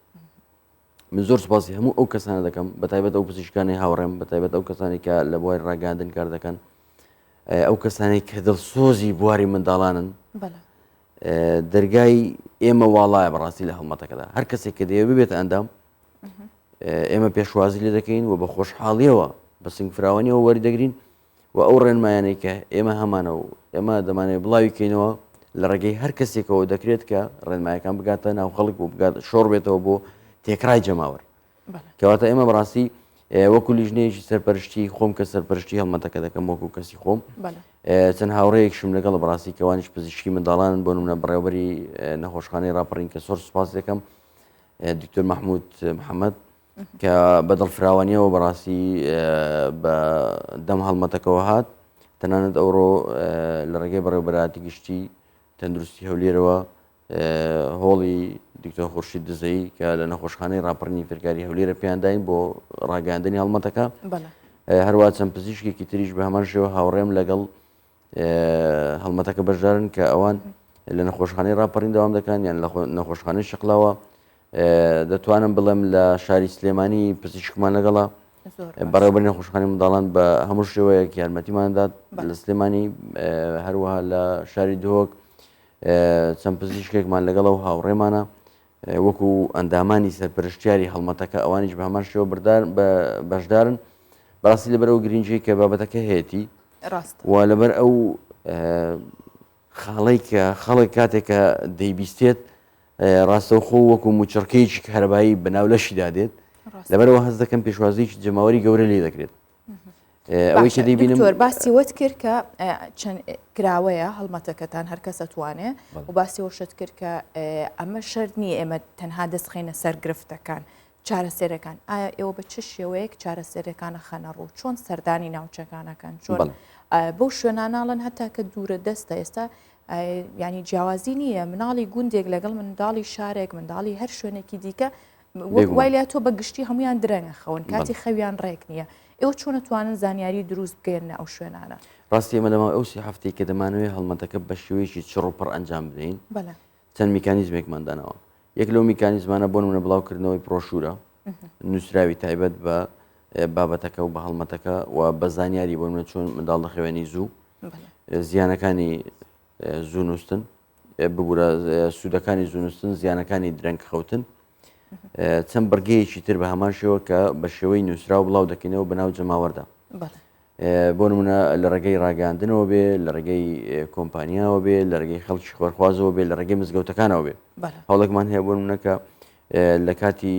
من زۆر سپاسی هەموو ئەو کەسانە دەکەم بەتایبەت ئەو پزیشکانی هاوڕێم بەتایبەت ئەو کەسانی کە لە بواری ڕاگەاندن کار دەکەن ئەو کەسانی کە دڵسۆزی بواری منداڵانن دەرگای ئێمە واڵایە بەڕاستی لە هەڵمەتەکەدا هەر کەسێک کە دەیەوێت ببێتە ئەندام ئێمە پێشوازی لێ دەکەین و بە خۆشحاڵیەوە بە سنگفراوانیەوە وەردەگرین و ئەو ڕێنمایانەی کە ئێمە هەمانە و ئێمە دەمانێت بڵاوی بکەینەوە لە ڕێگەی هەر کەسێکەوە دەکرێت کە ڕێنمایەکان بگاتە ناو خەڵک و بگات شۆڕ بێتەوە بۆ تێکرای جەماوەر کەواتە ئێمە بەڕاستی وەکو لیژنەیەکی سەرپەرشتی خۆم کە سەرپەرشتی هەڵمەتەکە دەکەم وەکو کەسی خۆم چەند هاوڕەیەکشم لەگەڵ بەڕاستی کەوانیش پزیشکی منداڵان بۆ نمونە بەڕێوەبەری نەخۆشخانەی ڕاپەڕین کە سۆر سوپاس دەکەم دکتۆر مححمود محەممەد کە بەدڵ فراوانیەوە بەڕاستی بە دەم هەڵمەتەکەەوە هات تەنانەت ئەوڕۆ لە ڕێگەی بەڕێوەبەراتی گشتی تەندروستی هەولێرەوە هۆڵی دکتۆر خورشید دزەی کە لە نەخۆشخانەی ڕاپەڕینی فێرکاری هەولێرە پێیانداین بۆ ڕاگەاندنی هەڵمەتەکە هەروە چەند پزیشکێکی تریش بە هەمان شێوە هاوڕێم لەگەڵ هەڵمەتەکە بەشدارن کە ئەوان لە نەخۆشخانەی ڕاپەڕین دەوام دەکەن یان لە نەخۆشخانەی شقلاوە دەتوانم بڵێم لە شاری سلێمانی پزیشکمان لەگەڵا بەڕێوەبەری نەخۆشخانەی منداڵان بە هەموو شێوەیەک یارمەتیماندات لە سلێمانی هەروەها لە شاری دهۆک چەند پزیشکێکمان لەگەڵە و هاوڕێمانە وەکو ئەندامانی سەرپەرشتیاری هەڵمەتەکە ئەوانیش بە هەمان شێوە بەشدارن بەڕاستی لەبەر ئەو گرنگی کە بابەتەکە هەیەی و لەبەر ئەو خاڵی کە خەڵک کاتێکە دەیبیستێت ڕاستەوخۆ وەکو موچڕکەیەکی هەربایی بەناولەشی دادێت لەبەرەوە هەز دەکەم پێشوازیی جەماوەری گەورە لێ دەکرێت ئەوەی کە دەیبینم باسی وت کرد کە چەند کراوەیە هەڵمەتەکەتان هەر کەسە توانێ و باسی وشت کرد کە ئەمە شەرت نییە ئێمە تەنها دەستخینە سەر گرفتەکان چارەسێرەکان ئایا ئێوە بە چ شێوەیەک چارەسێرەکانە خەنە ڕوو چۆن سەردانی ناوچەکانەکان چۆن بەو شوێناناڵن هەتا کە دوورە دەستە ئێستا ینی جیاوازی نییە مناڵی گوندێک لەگەڵ منداڵی شارێک منداڵی هەر شوێنێکی دیکە وای لە تۆ بە گشتی هەمویان درەنگە خەون کاتی خەویان ڕێک نییە ئێوە چۆن توانن زانیاری دروست بگەێنە ئەو شوێنانە ڕاستی ئێمە لەما ئەوسی هەفتەی کە دەمانوێت هەڵمەتەکە بە شێوەیەکی چڕوپڕ ئەنجام بدەین چەند میکانیزمێکماندانەوە یەک لەو میکانیزمانە بۆ نمونە بڵاوکردنەوەی پرۆشورە نووسراوی تایبەت بە بابەتەکە و بە هەڵمەتەکە و بە زانیاری بۆ نمونە چۆن منداڵ دەخەوێنی زوو زیانەکانی زوو نووسن ببوورە سوودەکانی زوونوستن زیانەکانی درەنگ خەوتن چەند بەرگەیەکی تر بە هەمان شێوە کە بە شێوەی نووسرا و بڵاو دەکەینەوە بەناو جەماوەردا بۆ نمونە لە ڕێگەی ڕاگەاندنەوە بێ لە ڕێگەی کۆمپانیاوە بێ لە ڕێگەی خەڵکی خۆرخوازەوە بێ لە ڕێگەی مزگەوتەکانەوە بێ هەوڵێکمان هەیە بۆ نمونەکە لە کاتی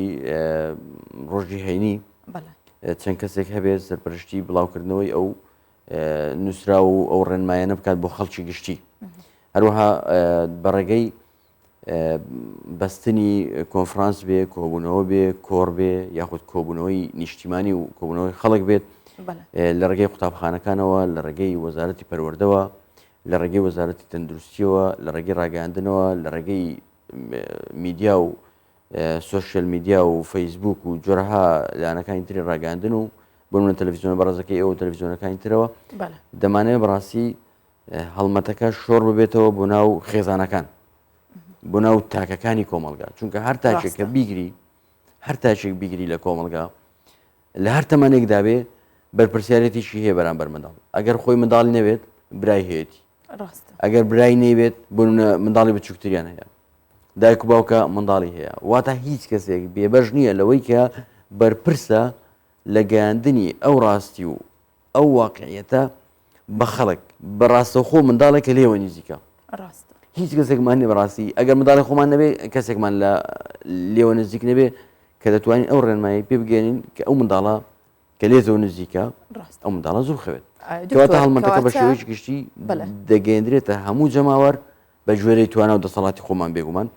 ڕۆژی هەینی چەند کەسێک هەبێت سەرپەرشتی بڵاوکردنەوەی ئەو نووسرا و ئەو ڕێنمایانە بکات بۆ خەڵکی گشتی هەروەها بەڕێگەی بەستنی کۆنفرانس بێ کۆبوونەوە بێ کۆڕ بێ یاخود کۆبوونەوەی نیشتیمانی و کۆبوونەوەی خەڵک بێت لە ڕێگەی قوتابخانەکانەوە لە ڕێگەی وەزارەتی پەروەردەوە لە ڕێگەی وەزارەتی تەندروستیەوە لە ڕێگەی ڕاگەاندنەوە لە ڕێگەی میدیا و سوۆشیل میدیا و فەیسبوک و جۆرەها لایەنەکانی تری ڕاگەاندن و بۆ منە تەلەڤیزیۆنە بەڕێزەکەی ئەوە تەلەڤیزیۆنەکانی ترەوە دەمانەوێت بەڕاستی هەڵمەتەکە شۆڕ ببێتەوە بۆ ناو خێزانەکان بۆ ناو تاکەکانی کۆمەلگا چونکە هەر تاچێککە بیگری هەر تاچێک بیگری لە کۆمەلگا لە هەر تەمانێکدا بێ بەرپرسیارەتیشی هەیە بەرامبەر منداڵ ئەگەر خۆی منداڵی نەبێت برای هەیەی ئەگەر برای نەیبێت بۆ منداڵی بچووکتریان هەیە دایک و باوکە منداڵی هەیە واتە هیچ کەسێک بێبەش نییە لەوەی کە بەرپرسە لە گەیاندنی ئەو ڕاستی و ئەو واقعیەتە بە خەڵک بەڕاستەوخۆ منداڵێکە لێوە نزیکە هیچ کەسێکمان نێ بەڕاستی ئەگەر منداڵی خۆمان نەبێ کەسێکمان لە لێوە نزیک نەبێ کە دەتوانین ئەو ڕێنمایی پێ بگەێنین کە ئەو منداڵە کە لێتەوە نزیکە ئەو منداڵە زوو خەوێت کەواتە هەڵمەتەکە بە شێوەیەکی گشتی دەگەێنرێتە هەموو جەماوەر بە ژێرەی توانە و دەسەڵاتی خۆمان بێگومان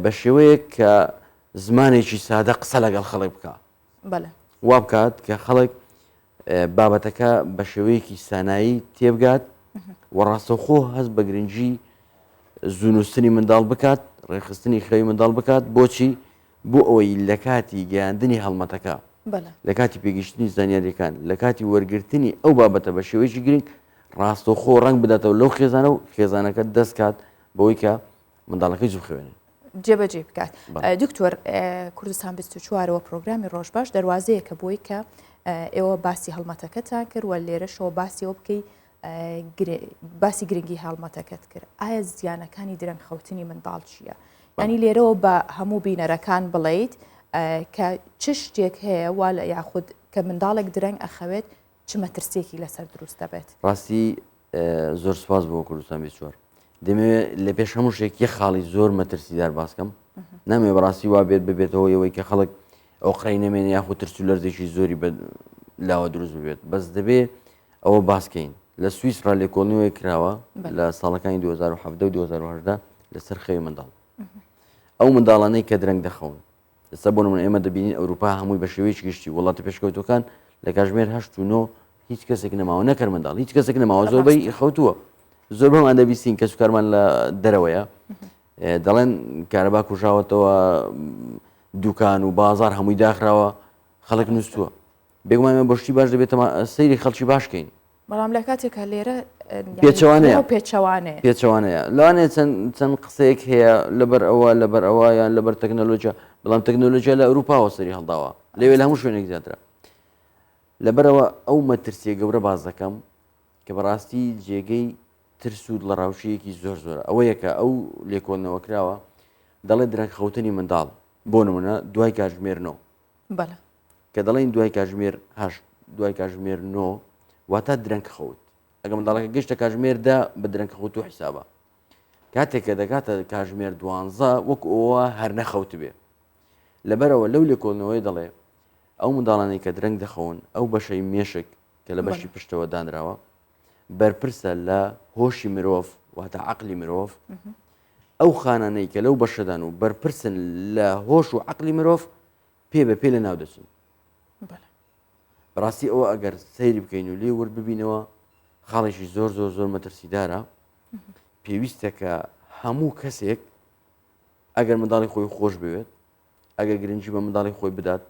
بە شێوەیەک کە زمانێکی سادە قسە لەگەڵ خەڵک بکە وا بکات کە خەڵک بابەتەکە بە شێوەیەکی سانایی تێبگات و ڕاستەوخۆ هەست بە گرنگی زوونوستنی منداڵ بکات ڕێخستنی خەوی منداڵ بکات بۆچی بۆ ئەوەی لە کاتی گەیاندنی هەڵمەتەکە لە کاتی پێگەشتنی زانیاریەکان لە کاتی وەرگرتنی ئەو بابەتە بە شێوەیەکی گرنگ ڕاستەوخۆ ڕەنگ بداتەوە لەو خێزانە و خێزانەکە دەستکات بەوەی کە منداڵەکەی زوو خوێنن جێبەجێ بکات دکتۆر کوردستان 24ەوە پرۆگرامی ڕۆژباش دەواازەیەکە بۆی کە ئێوە باسی هەڵمەتەکەتان کرد و لێرەشەوە باسیەوە بکەی باسی گرنگی هەڵمەتەکەت کرد ئایا زیانەکانی درەنگ خەوتنی منداڵ چییە؟ ینی لێرەوە بە هەموو بینەرەکان بڵیت کە چ شتێک هەیە وا لە یاخود کە منداڵێک درەنگ ئەخەوێت چ مەترسێکی لەسەر دروست دەبێت؟ ڕاستی زۆر سپاس بۆ کوردستان 24 دەمەوێت لە پێش هەموو شتێک یە خاڵی زۆر مەترسیدار باسکەم نامێ بەڕاستی وا بێت ببێتەوە ئەوەی کە خەڵک ئەو قڕی نەمێنێ یاخود ترس و لەرزێکی زۆری لاوە دروست ببێت بەس دەبێ ئەوە باسکەین لە سویسرا لێکۆڵنیەوەی کراوە لە ساڵەکانی 2017 و 2010 لەسەر خەوی منداڵ ئەو منداڵانەی کە درەنگ دەخەون ئێستا بۆ نمونە ئێمە دەبینین ئەوروپا هەمووی بە شێوەیەکی گشتی وڵاتی پێشکەوتەکان لە کاتژمێر 8 و 9 هیچ کەسێک نەماوە نەکەر منداڵ هیچ کەسێک نەماوە زۆربەی خەوتووە زۆر بەمان دەبیستین کە سوکارمان لە دەرەوەیە دەڵێن کارەبا کوژاوەتەوە دوکان و بازار هەمووی داخراوە خەڵک نووسووە بێگومانمە بەشتی باش دەبێتەوە سەیری خەڵکی باشکەین بەڵام لە کاتێکە لێرە پێچەوانەیە پێچەوانەیە لەوانێ چەند قسەیەک هەیە لەبەر ئەوە یان لەبەر تەکنەلۆژیا بەڵام تەکنەلۆژیا لە ئەوروپاوە سەری هەڵداوە لەوێ لە هەموو شوێنێک زیاترە لەبەرەوە ئەو مەترسیە گەورە باز دەکەم کە بەڕاستی جێگەی ترس و لە ڕاوشەیەکی زۆر زۆرە ئەوە یەکە ئەو لێکۆڵنەوە کراوە دەڵێ درەنگ خەوتنی منداڵ بۆ نمونە دوای کاتژمێر 9 کە دەڵێن دوای کاتژمێر 8 دوای کاتژمێر 9 واتە درەنگ خەوت ئەگە منداڵەکە گەشتە کاتژمێردا بە درەنگ خەوت و حیسابە کاتێککە دەکاتە کاتژمێر 12 وەک ئەوە هەر نەخەوت بێ لەبەرەوە لەو لێکۆڵنەوەی دەڵێ ئەو منداڵانەی کە درەنگ دەخەون ئەو بەشەی مێشک کە لە بەشی پشتەوە دانراوە بەرپرسە لە هۆشی مرۆڤ واتە عەقلی مرۆڤ ئەو خانانەی کە لەو بەشەدان و بەرپرسن لە هۆش و عەقلی مرۆڤ پێ لە ناو دەچن بەڕاستی ئەوە ئەگەر سەیری بکەین و لێ وەرببینەوە خاڵێکی زۆر زۆر زۆر مەترسیدارە پێویستە کە هەموو کەسێک ئەگەر منداڵی خۆی خۆش بوێت ئەگەر گرنگی بە منداڵی خۆی بدات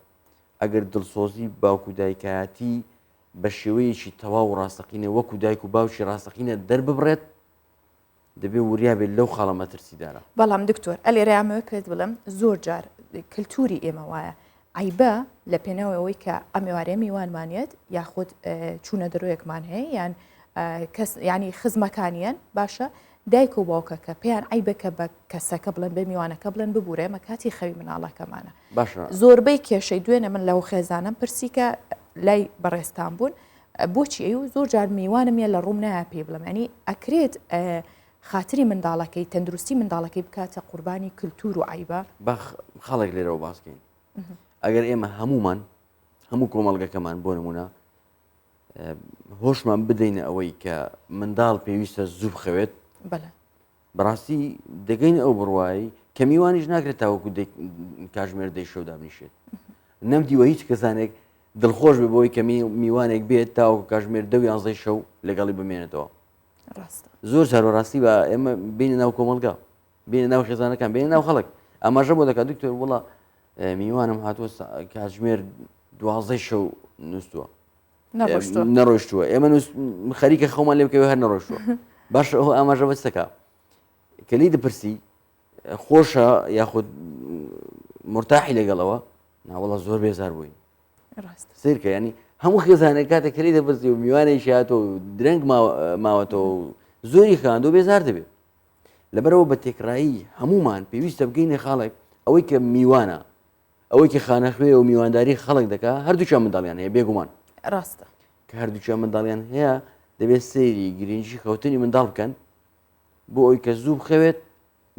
ئەگەر دڵسۆزی باوکو دایکایەتی بە شێوەیەکی تەواو ڕاستەقینە وەکو دایک و باوکی ڕاستەقینە دەرببڕێت دەبێ وریا بێت لەو خاڵە مەترسیدارە بەڵام دکتۆر ئەلێرەیامەوە پێت بڵم زۆر جار کللتوری ئێمە وایە عیبە لە پێناوەوەی کە ئەمێوارێ میوانمانێت یاخود چوونە دەرۆیەکمان هەیە یان ینی خزمەکانیان باشە دایک و باوکە کە پێیان عیبەکە بە کەسەکە بڵێن بە میوانەکە بڵێن ببوورێ مە کاتی خەوی مناڵەکەمانە زۆربەی کێشەی دوێنێ من لەو خێزانم پرسی کە لای بەڕێستان بوون بۆچی ئەو زۆر جار میوانم یە لە ڕووم نایە پێ بڵم ینی ئەکرێت خاتری منداڵەکەی تەندروستی منداڵەکەی بکاتە قوربانی کللتور و عیبە خەڵک لێرەوە باسکەین ئەگەر ئێمە هەموو کۆمەڵگەکەمان بۆ نمونە هۆشمان بدەینە ئەوەی کە منداڵ پێویستە زوو بخەوێت بەڕاستی دەگەین ئەو بڕوایی کە میوانیش ناکرێت تاوەکو کاتژمێر دەی شەو دابنیشێت نەمدیوە هیچ کەسانێک دڵخۆش بێ بۆی کە میوانێک بێت تاوەکو کاتژمێر 11 شەو لەگەڵی بمێنێتەوە زۆر جارۆ ڕاستی بە ئێمە بینە ناو کۆمەڵگا بینە ناو خێزانەکان بینە ناو خەڵک ئاماژە بۆ دەکات دکتۆر وڵا میوانم هاتووە کاتژمێر 12 شەو نووسووە نەڕۆیشتووە ئێمە خەریکە خەومان لێ بکەوێ هەر نەڕۆیشتووە باش ئەو ئاماژە بەستەکە کەلی دەپرسی خۆشە یاخود مرتاحی لەگەڵەوە ناوەڵە زۆر بێزار بووین سیرکە ینی هەموو خێزانێک کاتێک کەلی دەپرسی و میوانێکی هاتەوە و درەنگ ماوەتەوە و زۆری خاندۆ بێزار دەبێت لەبەرەوە بە تێکڕایی هەمومان پێویستە بگەینە خاڵێک ئەوەی کە میوانە ئەوەی کە خانەخوێ و میوانداری خەڵک دەکات هەردووچیان منداڵیان هەیە بێگومان ڕاستە کە هەردووچیان منداڵیان هەیە دەبێت سەیری گرنگی خەوتنی منداڵ بکەن بۆ ئەوی کە زوو بخەوێت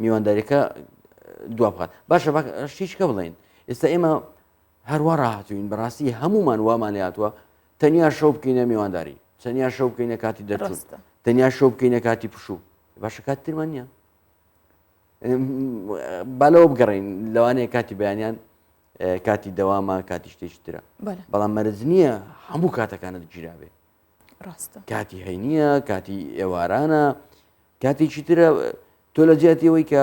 میوانداریەکە دوا بخات باشە شتێکە بڵێن ئێستا ئێمە هەروە ڕاهاتوین بەڕاستی هەمومان وامان هاتووە تەنیا شەو بکەینە میوانداری تەنیا شەو بکەینە کاتی دەرچوون تەنیا شەو بکەینە کاتی پشوو باشە کات ترمان نییە بالەوە بگەڕین لەوانەیە کاتی بەیانیان کاتی دەوامە کاتی شتێکی ترە بەڵام مەرج نییە هەموو کاتەکانت گیرابێ کاتی هەینیە کاتی ئێوارانە کاتێکی ترە تۆ لە جیاتیەوەی کە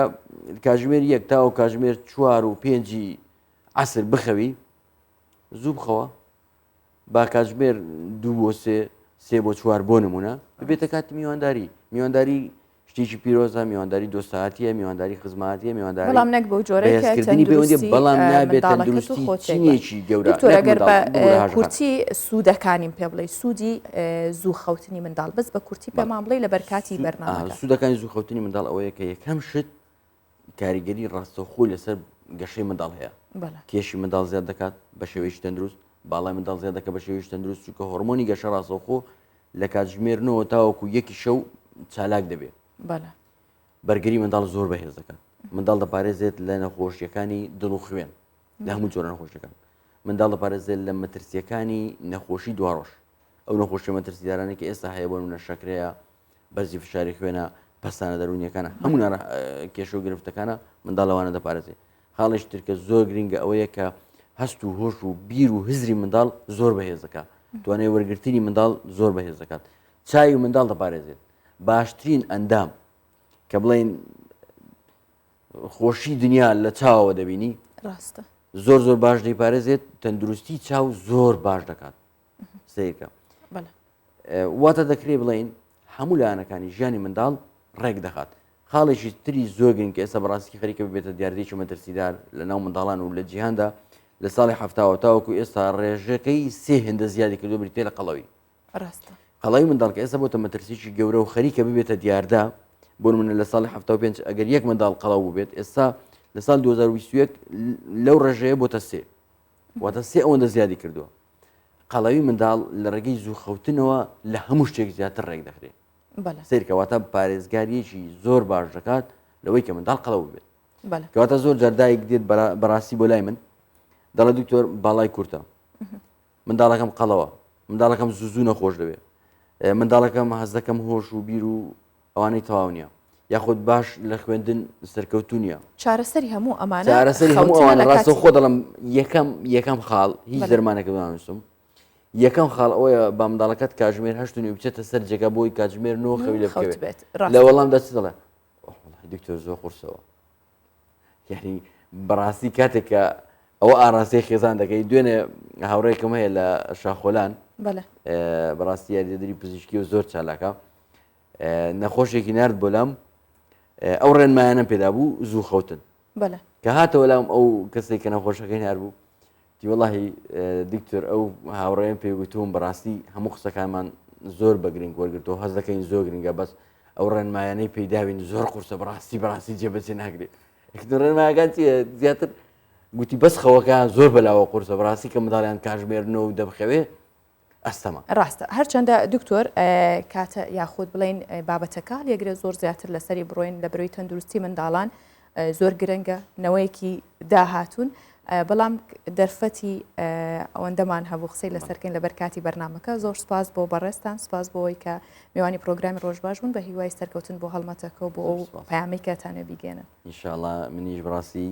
کاتژمێر 1 تا کاتژمێر 4 و 5 عەسر بخەوی زوو بخەوە با کاتژمێر 2 بۆ 3 بۆ 4 بۆ نمونە ببێتە کاتی میوانداری شتێکی پیرۆزە میوانداری دۆستایەتیە میوانداری خزمەتیە میوانداری بەڵام نەک بۆ جۆرەیەکردنی بەڵام نابێت تەندروستی چینێکی گەورە ئەگەر بە کورتی سوودەکانیم پێ بڵێ سوودی زوو خەوتنی منداڵ بەس بە کورتی پێمان بڵێ لە بەرکاتی بەرنامە سوودەکانی زوو خەوتنی منداڵ ئەوەیە کە یەکەم شت کاریگەری ڕاستەوخۆی لەسەر گەشەی منداڵ هەیە کێشی منداڵ زیاد دەکات بە شێوەیەکی تەندروست باڵای منداڵ زیاد دەکات بە شێوەیەکی تەندروست چونکە هۆرمۆنی گەشە ڕاستەوخۆ لە کاتژمێرنەوە تاوەکو 1 شەو چالاک دەبێت بەرگری منداڵ زۆر بەهێز دەکات منداڵ دەپارێزێت لە نەخۆشیەکانی دڵ و خوێن لە هەموو جۆرە نەخۆشیەکان منداڵ دەپارێزێت لە مەترسیەکانی نەخۆشی دواڕۆژ ئەو نەخۆشی مەترسیدارانی کە ئێستا هەیە بۆ نمونە شەکرەیە بەرزی فشاری خوێنە پەستانە دەرونیەکانە هەموو کێشە و گرفتەکانە منداڵەوانە دەپارێزێت. خاڵیش ترکە زۆر گرنگە ئەوەیە کە هەست و هۆش و بیر و هزری منداڵ زۆر بەهێز دەکات توانێت وەرگرتنی منداڵ زۆر بەهێز دەکات. چای و منداڵ دەپارێزێت باشترین ئەندام کە بڵێن خۆشی دنیا لە چاوەوە دەبینی ڕاستە زۆر زۆر باش دەیپارێزێت تەندروستی چاو زۆر باش دەکات سیرکە واتە دەکرێت بڵێن هەموو لایەنەکانی ژیانی منداڵ ڕێک دەخات. خاڵێکی تری زۆر گرنگ کە ئێستا بەڕاستی خەریکە ببێتە دیاردەیەکی مەترسیدار لە ناو منداڵان و لە جیهاندا لە ساڵی هەفتاوە تاوەکو ئێستا ڕێژەکەی سێ هێندە زیادی کردو بریتێ لە قەڵەوی قەڵەوی منداڵ کە ئێستا بۆتە مەترسیی گەورە و خەریکە ببێتە دیاردا بۆ نمونە لە ساڵی 75 ئەگەر یەک منداڵ قەڵەو ببێت ئێستا لە ساڵ 2021 لەو ڕێژەیە بۆتە سێ واتە سێ ئەوەندە زیادی کردووە. قەڵەوی منداڵ لە ڕێگەی زوو خەوتنەوە لە هەموو شتێک زیاتر ڕێک دەخرێت سیرکەواتە پارێزگاریەکی زۆر باش دەکات لەوەی کە منداڵ قەڵەو بێت کەواتە زۆر جاردایك دێت بەڕاستی بۆ لای من دەڵێ دکتۆر باڵای کورتە منداڵەکەم قەڵەوە منداڵەکەم زوو نەخۆش دەبێت منداڵەکەم هەز دەکەم هۆش و بیر و ئەوانەی تەواو نییە یاخود باش لە خوێندن سەرکەوتو نییە چارەسەری هەموو ئەمانە چارەسەری هەموو ئەوانە ڕاستە خۆ دەڵم یەکەم خاڵ هیچ دەرمانێکە دانووسم یەکەم خاڵ ئەوەیە با منداڵەکەت کاتژمێر هەشتنی بچێتە سەر جێگا بۆی کاتژمێر نۆ خەوی لە بکەوێت لە وەڵام دەچ دەڵێ دکتۆر زۆر قورسەوە یعنی بەڕاستی کاتێک کە ئەوە ئاراستەی خێزان دەکەی دوێنێ هاوڕێکم هەیە لە شاخۆلان بەڕاستی یاریدەری پزیشکی و زۆر چالاکە نەخۆشێکی نرد بۆ لام ئەو ڕێنمایانە پێدا بوو زوو خەوتن کە هاتەوە لام ئەو کەسێک کە نەخۆشەکەی هەر بوو وڵی دکتۆر ئەو هاوڕێن پێگوتوم بەڕاستی هەموو قسەکانمان زۆر بە گرنگ وەرگرتەوە هەز دەکەین زۆر گرنگە بەس ئەو ڕێنمایانەی پێداوین زۆر قورسە بەڕاستی جێبەجێ ناگرێت ڕێنمایەکان زیاتر گوتی بەس خەوەکان زۆر بەلاوە قورسە بەڕاستی کە منداڵیان کاتژمێرنەوە و دەبخەوێ ئەستەما ڕاستە هەرچەندە دکتۆر کاتە یاخود بڵێن بابەتەکە لێگرێت زۆر زیاتر لەسەری بڕۆین لە بەرەوەی تەندروستی منداڵان زۆر گرنگە نەوەیەکی داهاتوون بەڵام دەرفەتی ئەوەندەمان هەبوو قسەی لەسەرکەین لە بەرکاتی بەرنامەکە زۆر سپاس بۆ بەڕێستان سپاس بۆەوەی کە میوانی پرۆگرامی ڕۆژباش بوون بە هیوای سەرکەوتن بۆ هەڵمەتەکە و بۆ ئەو پەیامەی کەتانە بیگەنن ئینشاءڵڵا منیش بڕاستی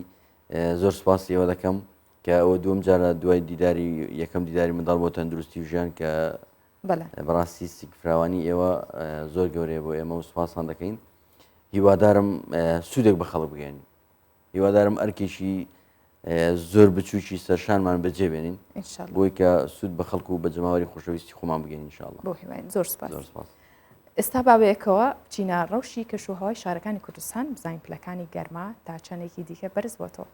زۆر سپاسی ئەوە دەکەم کە ئەوە دووەم جارە دوای دیداری یەکەم دیداری منداڵ بۆ تەندروستی ژیان کە بەڕاستی سیکفراوانی ئێوە زۆر گەورەیە بۆ ئێمە و سپاسان دەکەین هیوادارم سوودێک بە خەڵک بگەین هیوادارم ئەرکێکی زۆر بچووکی سەرشانمان بەجێبێنین بۆی کە سوود بە خەڵکو و بە جەماوەری خۆشەویستی خۆمان بگەین ئینشاءڵڵا بۆ هیوایین زۆر سپاس ئێستا بابەیەکەوە بچینە ڕەوشی کەشوهەوای شارەکانی کوردستان بزانین پلەکانی گەرما تا چەندێکی دیکە بەرز بۆتەوە.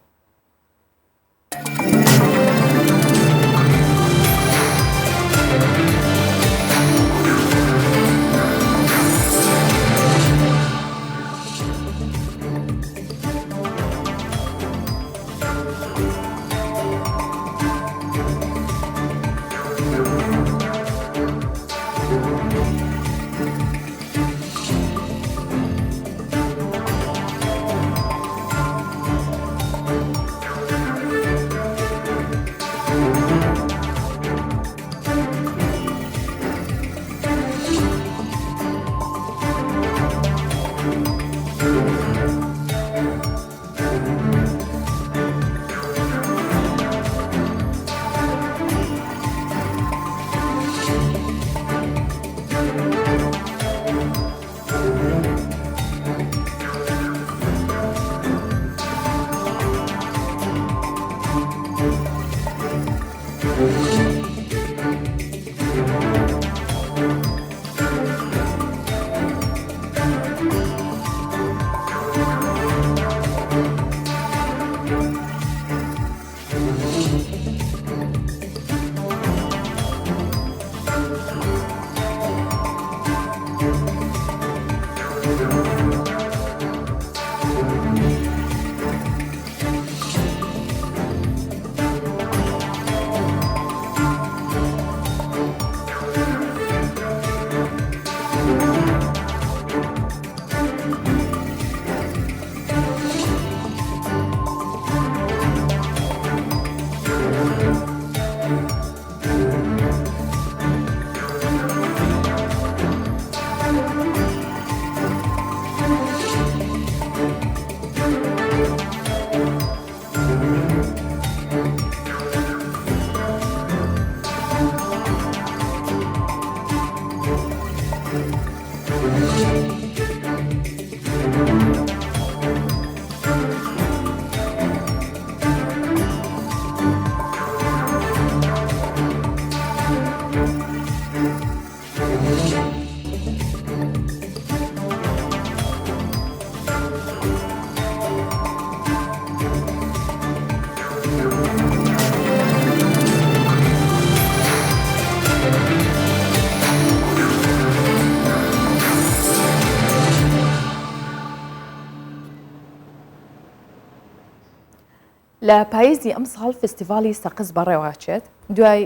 لە پاییزی ئەم ساڵ فستیڤالی سەقز بەڕێواچێت دوای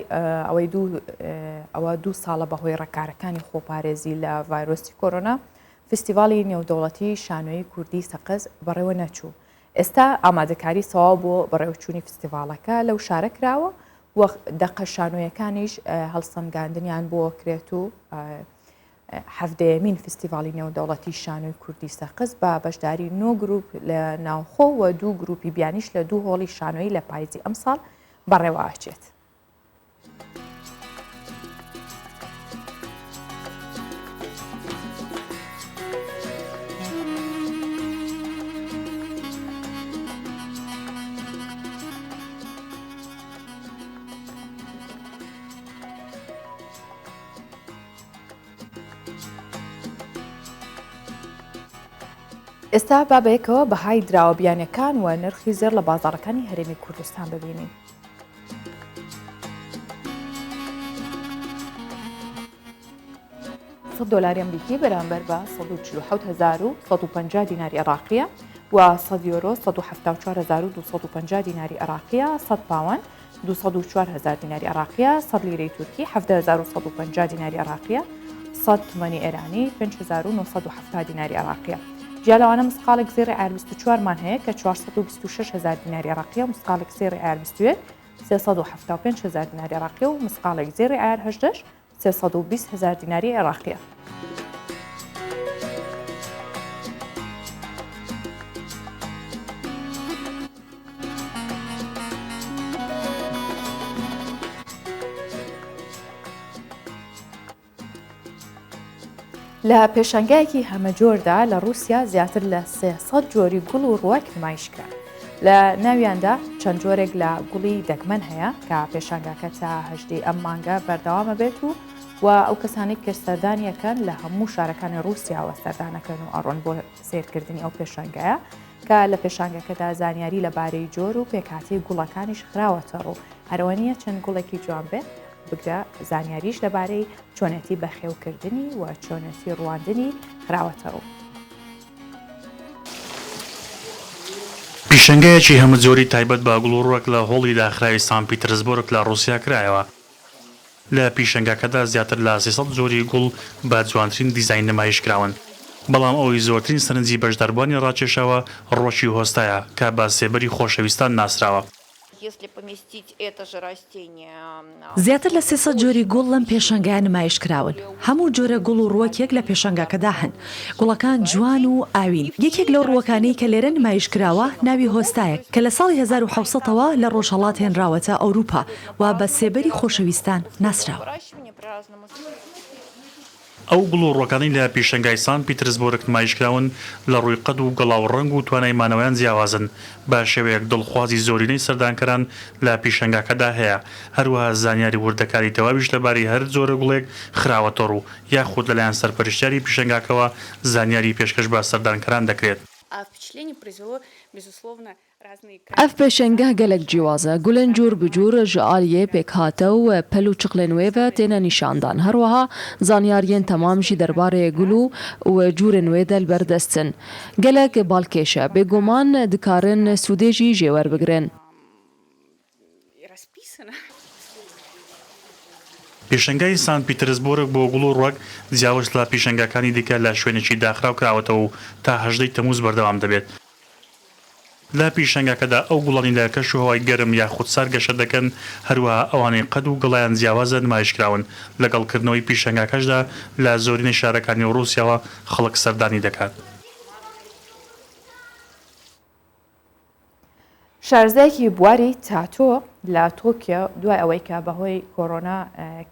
ئەوە دوو ساڵە بەهۆی ڕێکارەکانی خۆپارێزی لە ڤایرۆسی کۆرۆنا فستیڤالی نێودەوڵەتی شانۆیی کوردی سەقز بەڕێوە نەچوو. ئێستا ئامادەکاری سەواو بۆ بەڕێوەچوونی فستیڤالەکە لەو شارە کراوە و دەقە شانۆیەکانیش هەڵسەنگاندنیان بۆ کرێت و هەفتەیەمین فستیڤالی نێودەوڵەتی شانۆی کوردی سەقز بە بەشداری 9 گروپ لە ناوخۆ و 2 گروپی بیانیش لە 2 هۆڵی شانۆیی لە پاییزی ئەم ساڵ بەڕێوە ئاچێت. ئێستا بابەیەکەوە بەهای دراوەبیانەکان و نرخی زێر لە بازاڕەکانی هەرێمی کوردستان ببینین. $100 ئەمریکی بەرامبەر بە 147,150 دیناری عێراقیە و 100 یۆرۆ 174,250 دیناری عێراقیە، 100 پاوەند 204,000 دیناری عێراقیە، 100 لیرەی تورکی 7,150 دیناری عێراقیە، 100 تومانی ئێرانی 5,970 دیناری عێراقیە. جیا لەوانە مسقالێک زێڕی ئایار 24مان هەیە کە 426,000 دیناری عێراقیە، مسقالێک زێڕی ئایار 21 375,000 دیناری عێراقیە و مسقالێک زێڕی ئایار 18 320,000 دیناری عێراقیە. لە پێشانگایەکی هەمەجۆردا لە رووسیا زیاتر لە 300 جۆری گوڵ و ڕووەک نمایشکرا. لە ناویاندا چەند جۆرێک لە گوڵی دەگمەن هەیە کە پێشانگاکە تا هەژدەی ئەم مانگە بەردەوامە بێت و ئەو کەسانی کە سەردانیەکەن لە هەموو شارەکانی رووسیاوە سەردانەکەن و ئەڕۆن بۆ سیرکردنی ئەو پێشانگایە کە لە پێشانگەکەدا زانیاری لەبارەی جۆر و پێکهاتی گوڵەکانیش خراوەتە ڕوو. هەروەنیە چەند گوڵێکی جوان بێت بگرە زانیاریش لەبارەی چۆنەتی بەخێوکردنی و چۆنەتی ڕواندنی خراوەتە ڕوو. پیشەنگایەکی هەموو جۆری تایبەت بە گوڵ و ڕووەک لە هۆڵی داخراوی سان پیترزبۆرگ لە رووسیا کرایەوە. لە پیشەنگاکەدا زیاتر لە 300 جۆری گوڵ بە جوانترین دیزاین نمایش کراون. بەڵام ئەوەی زۆرترین سەرنجی بەشداربوانی ڕاکێشەوە ڕۆژی هۆستایە کە بە سێبەری خۆشەویستان ناسراوە. زیاتر لە 300 جۆری گوڵ لەم پێشەنگایە نمایش کراون. هەموو جۆرە گوڵ و ڕووەکێک لە پێشەنگاکەدا هەن. گوڵەکان جوان و ئاوین. یەکێک لەو ڕووەکانەی کە لێرە نمایش کراوە ناوی هۆستایە کە لە ساڵی 1970ەوە لە ڕۆژهەڵات هێنراوەتە ئەوروپا و بە سێبەری خۆشەویستان ناسراوە. ئەو گوڵ و ڕووەکانی لە پیشەنگای سان پیترزبۆرگ نمایشکراون لە ڕووی قەد و گەڵاو ڕەنگ و توانای مانەوەیان جیاوازن بە شێوەیەک دڵخوازی زۆرینەی سەردانکەران لە پیشەنگاکەدا هەیە. هەروەها زانیاری وردەکاری تەواویش لەبارەی هەر جۆرە گوڵێک خراوەتە ڕوو یاخود لەلایەن سەرپەرشتیاری پیشەنگاکەوە زانیاری پێشکەش بە سەردانکەران دەکرێت. ئەف پێشەنگە gelek cîwaze gulên cûr bi cûr ji aliyê pêkhatew û pel û çiqlên wê ve têne nîşandan. Herwiha zanyariyên temam jî derbarê gul û cûrên wê de li ber destin. Gelek balkêş e bêguman dikarin Sûdê jî jê werbigirin. پێشەنگای سان پیترزبۆرگ بۆ گوڵ و ڕووەک جیاواز لە پیشەنگاکانی دیکە لە شوێنێکی داخراو کراوەتەوە و تا 18 تەمووز بەردەوام دەبێت. لە پیشەنگاکەدا ئەو گوڵانی لە کەش و هەوای گەرم یاخود سار گەشە دەکەن هەروەها ئەوانەی قەد و گەڵایان جیاوازە نمایشکراون لەگەڵکردنەوەی پیشەنگاکەشدا لە زۆرینەی شارەکانی ڕووسیاوە خەڵک سەردانی دەکات. شارزایەکی بواری تاتۆ لە تۆکیۆ دوای ئەوەی کە بەهۆی کۆرۆنا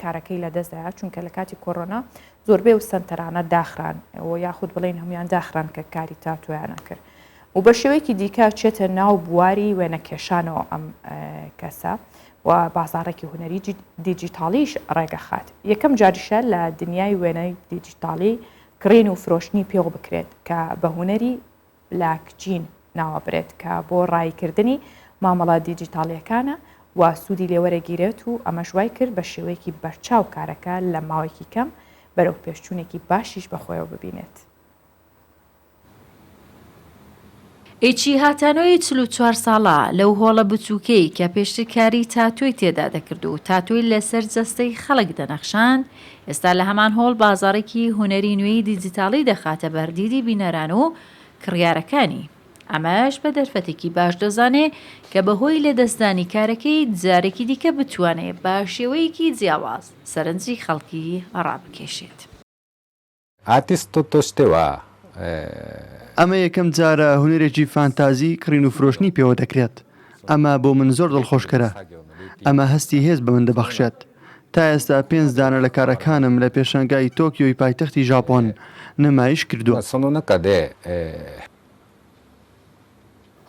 کارەکەی لەدەستدایا چونکە لە کاتی کۆرۆنا زۆربەی و سنتەرانە داخران و یاخود بڵێن هەمویان داخران کە کاری تاتۆیانە کرد و بە شێوەیەکی دیکە چێتە ناو بواری وێنەکێشانەوە ئەم کەسە و بازارێکی هوەری دیجیتالیش ڕێگەخات. یەکەم جاریشە لە دنیای وێنەی دیجیتالی کڕین و فرۆشتنی پێوە بکرێت کە بە هوەری بلاکچین ناوەبرێت کە بۆ ڕایکردنی مامەڵە دیجیتالیەکانە و سوودی لێوەرەگیرێت و ئەمە ژوای کرد بە شێوەیەکی بەرچاو کارەکە لە ماوەیەکی کەم بەرەو پێشچوونێکی باشیش بەخۆیەوە ببینێت. ئێچی هاتانۆی 44 ساڵە لەو هۆڵە بچووکەی کە پێشتر کاری تاتۆی تێدا دەکرد و تاتۆی لەسەر جەستەی خەڵک دەنەخشان، ئێستا لە هەمان هۆڵ بازاڕێکی هونەری نوێی دیجیتاڵی دەخاتە بەردیدی بینەران و کڕیارەکانی. ئەمەش بە دەرفەتێکی باش دەزانێ کە بەهۆی لەدەستدانی کارەکەی جارێکی دیکە بتوانێت بە شێوەیەکی جیاواز سەرنجی خەڵکی ڕابکێشێت. ئەمە یەکەم جارە هونەرێکی فانتازی کڕین و فرۆشتنی پێوە دەکرێت. ئەمە بۆ من زۆر دڵخۆشکەرە. ئەمە هەستی هێز بە من دەبەخشێت. تا ئێستا 5 دانە لە کارەکانم لە پێشەنگای تۆکیۆی پایتەختی ژاپۆن نمایش کردووە.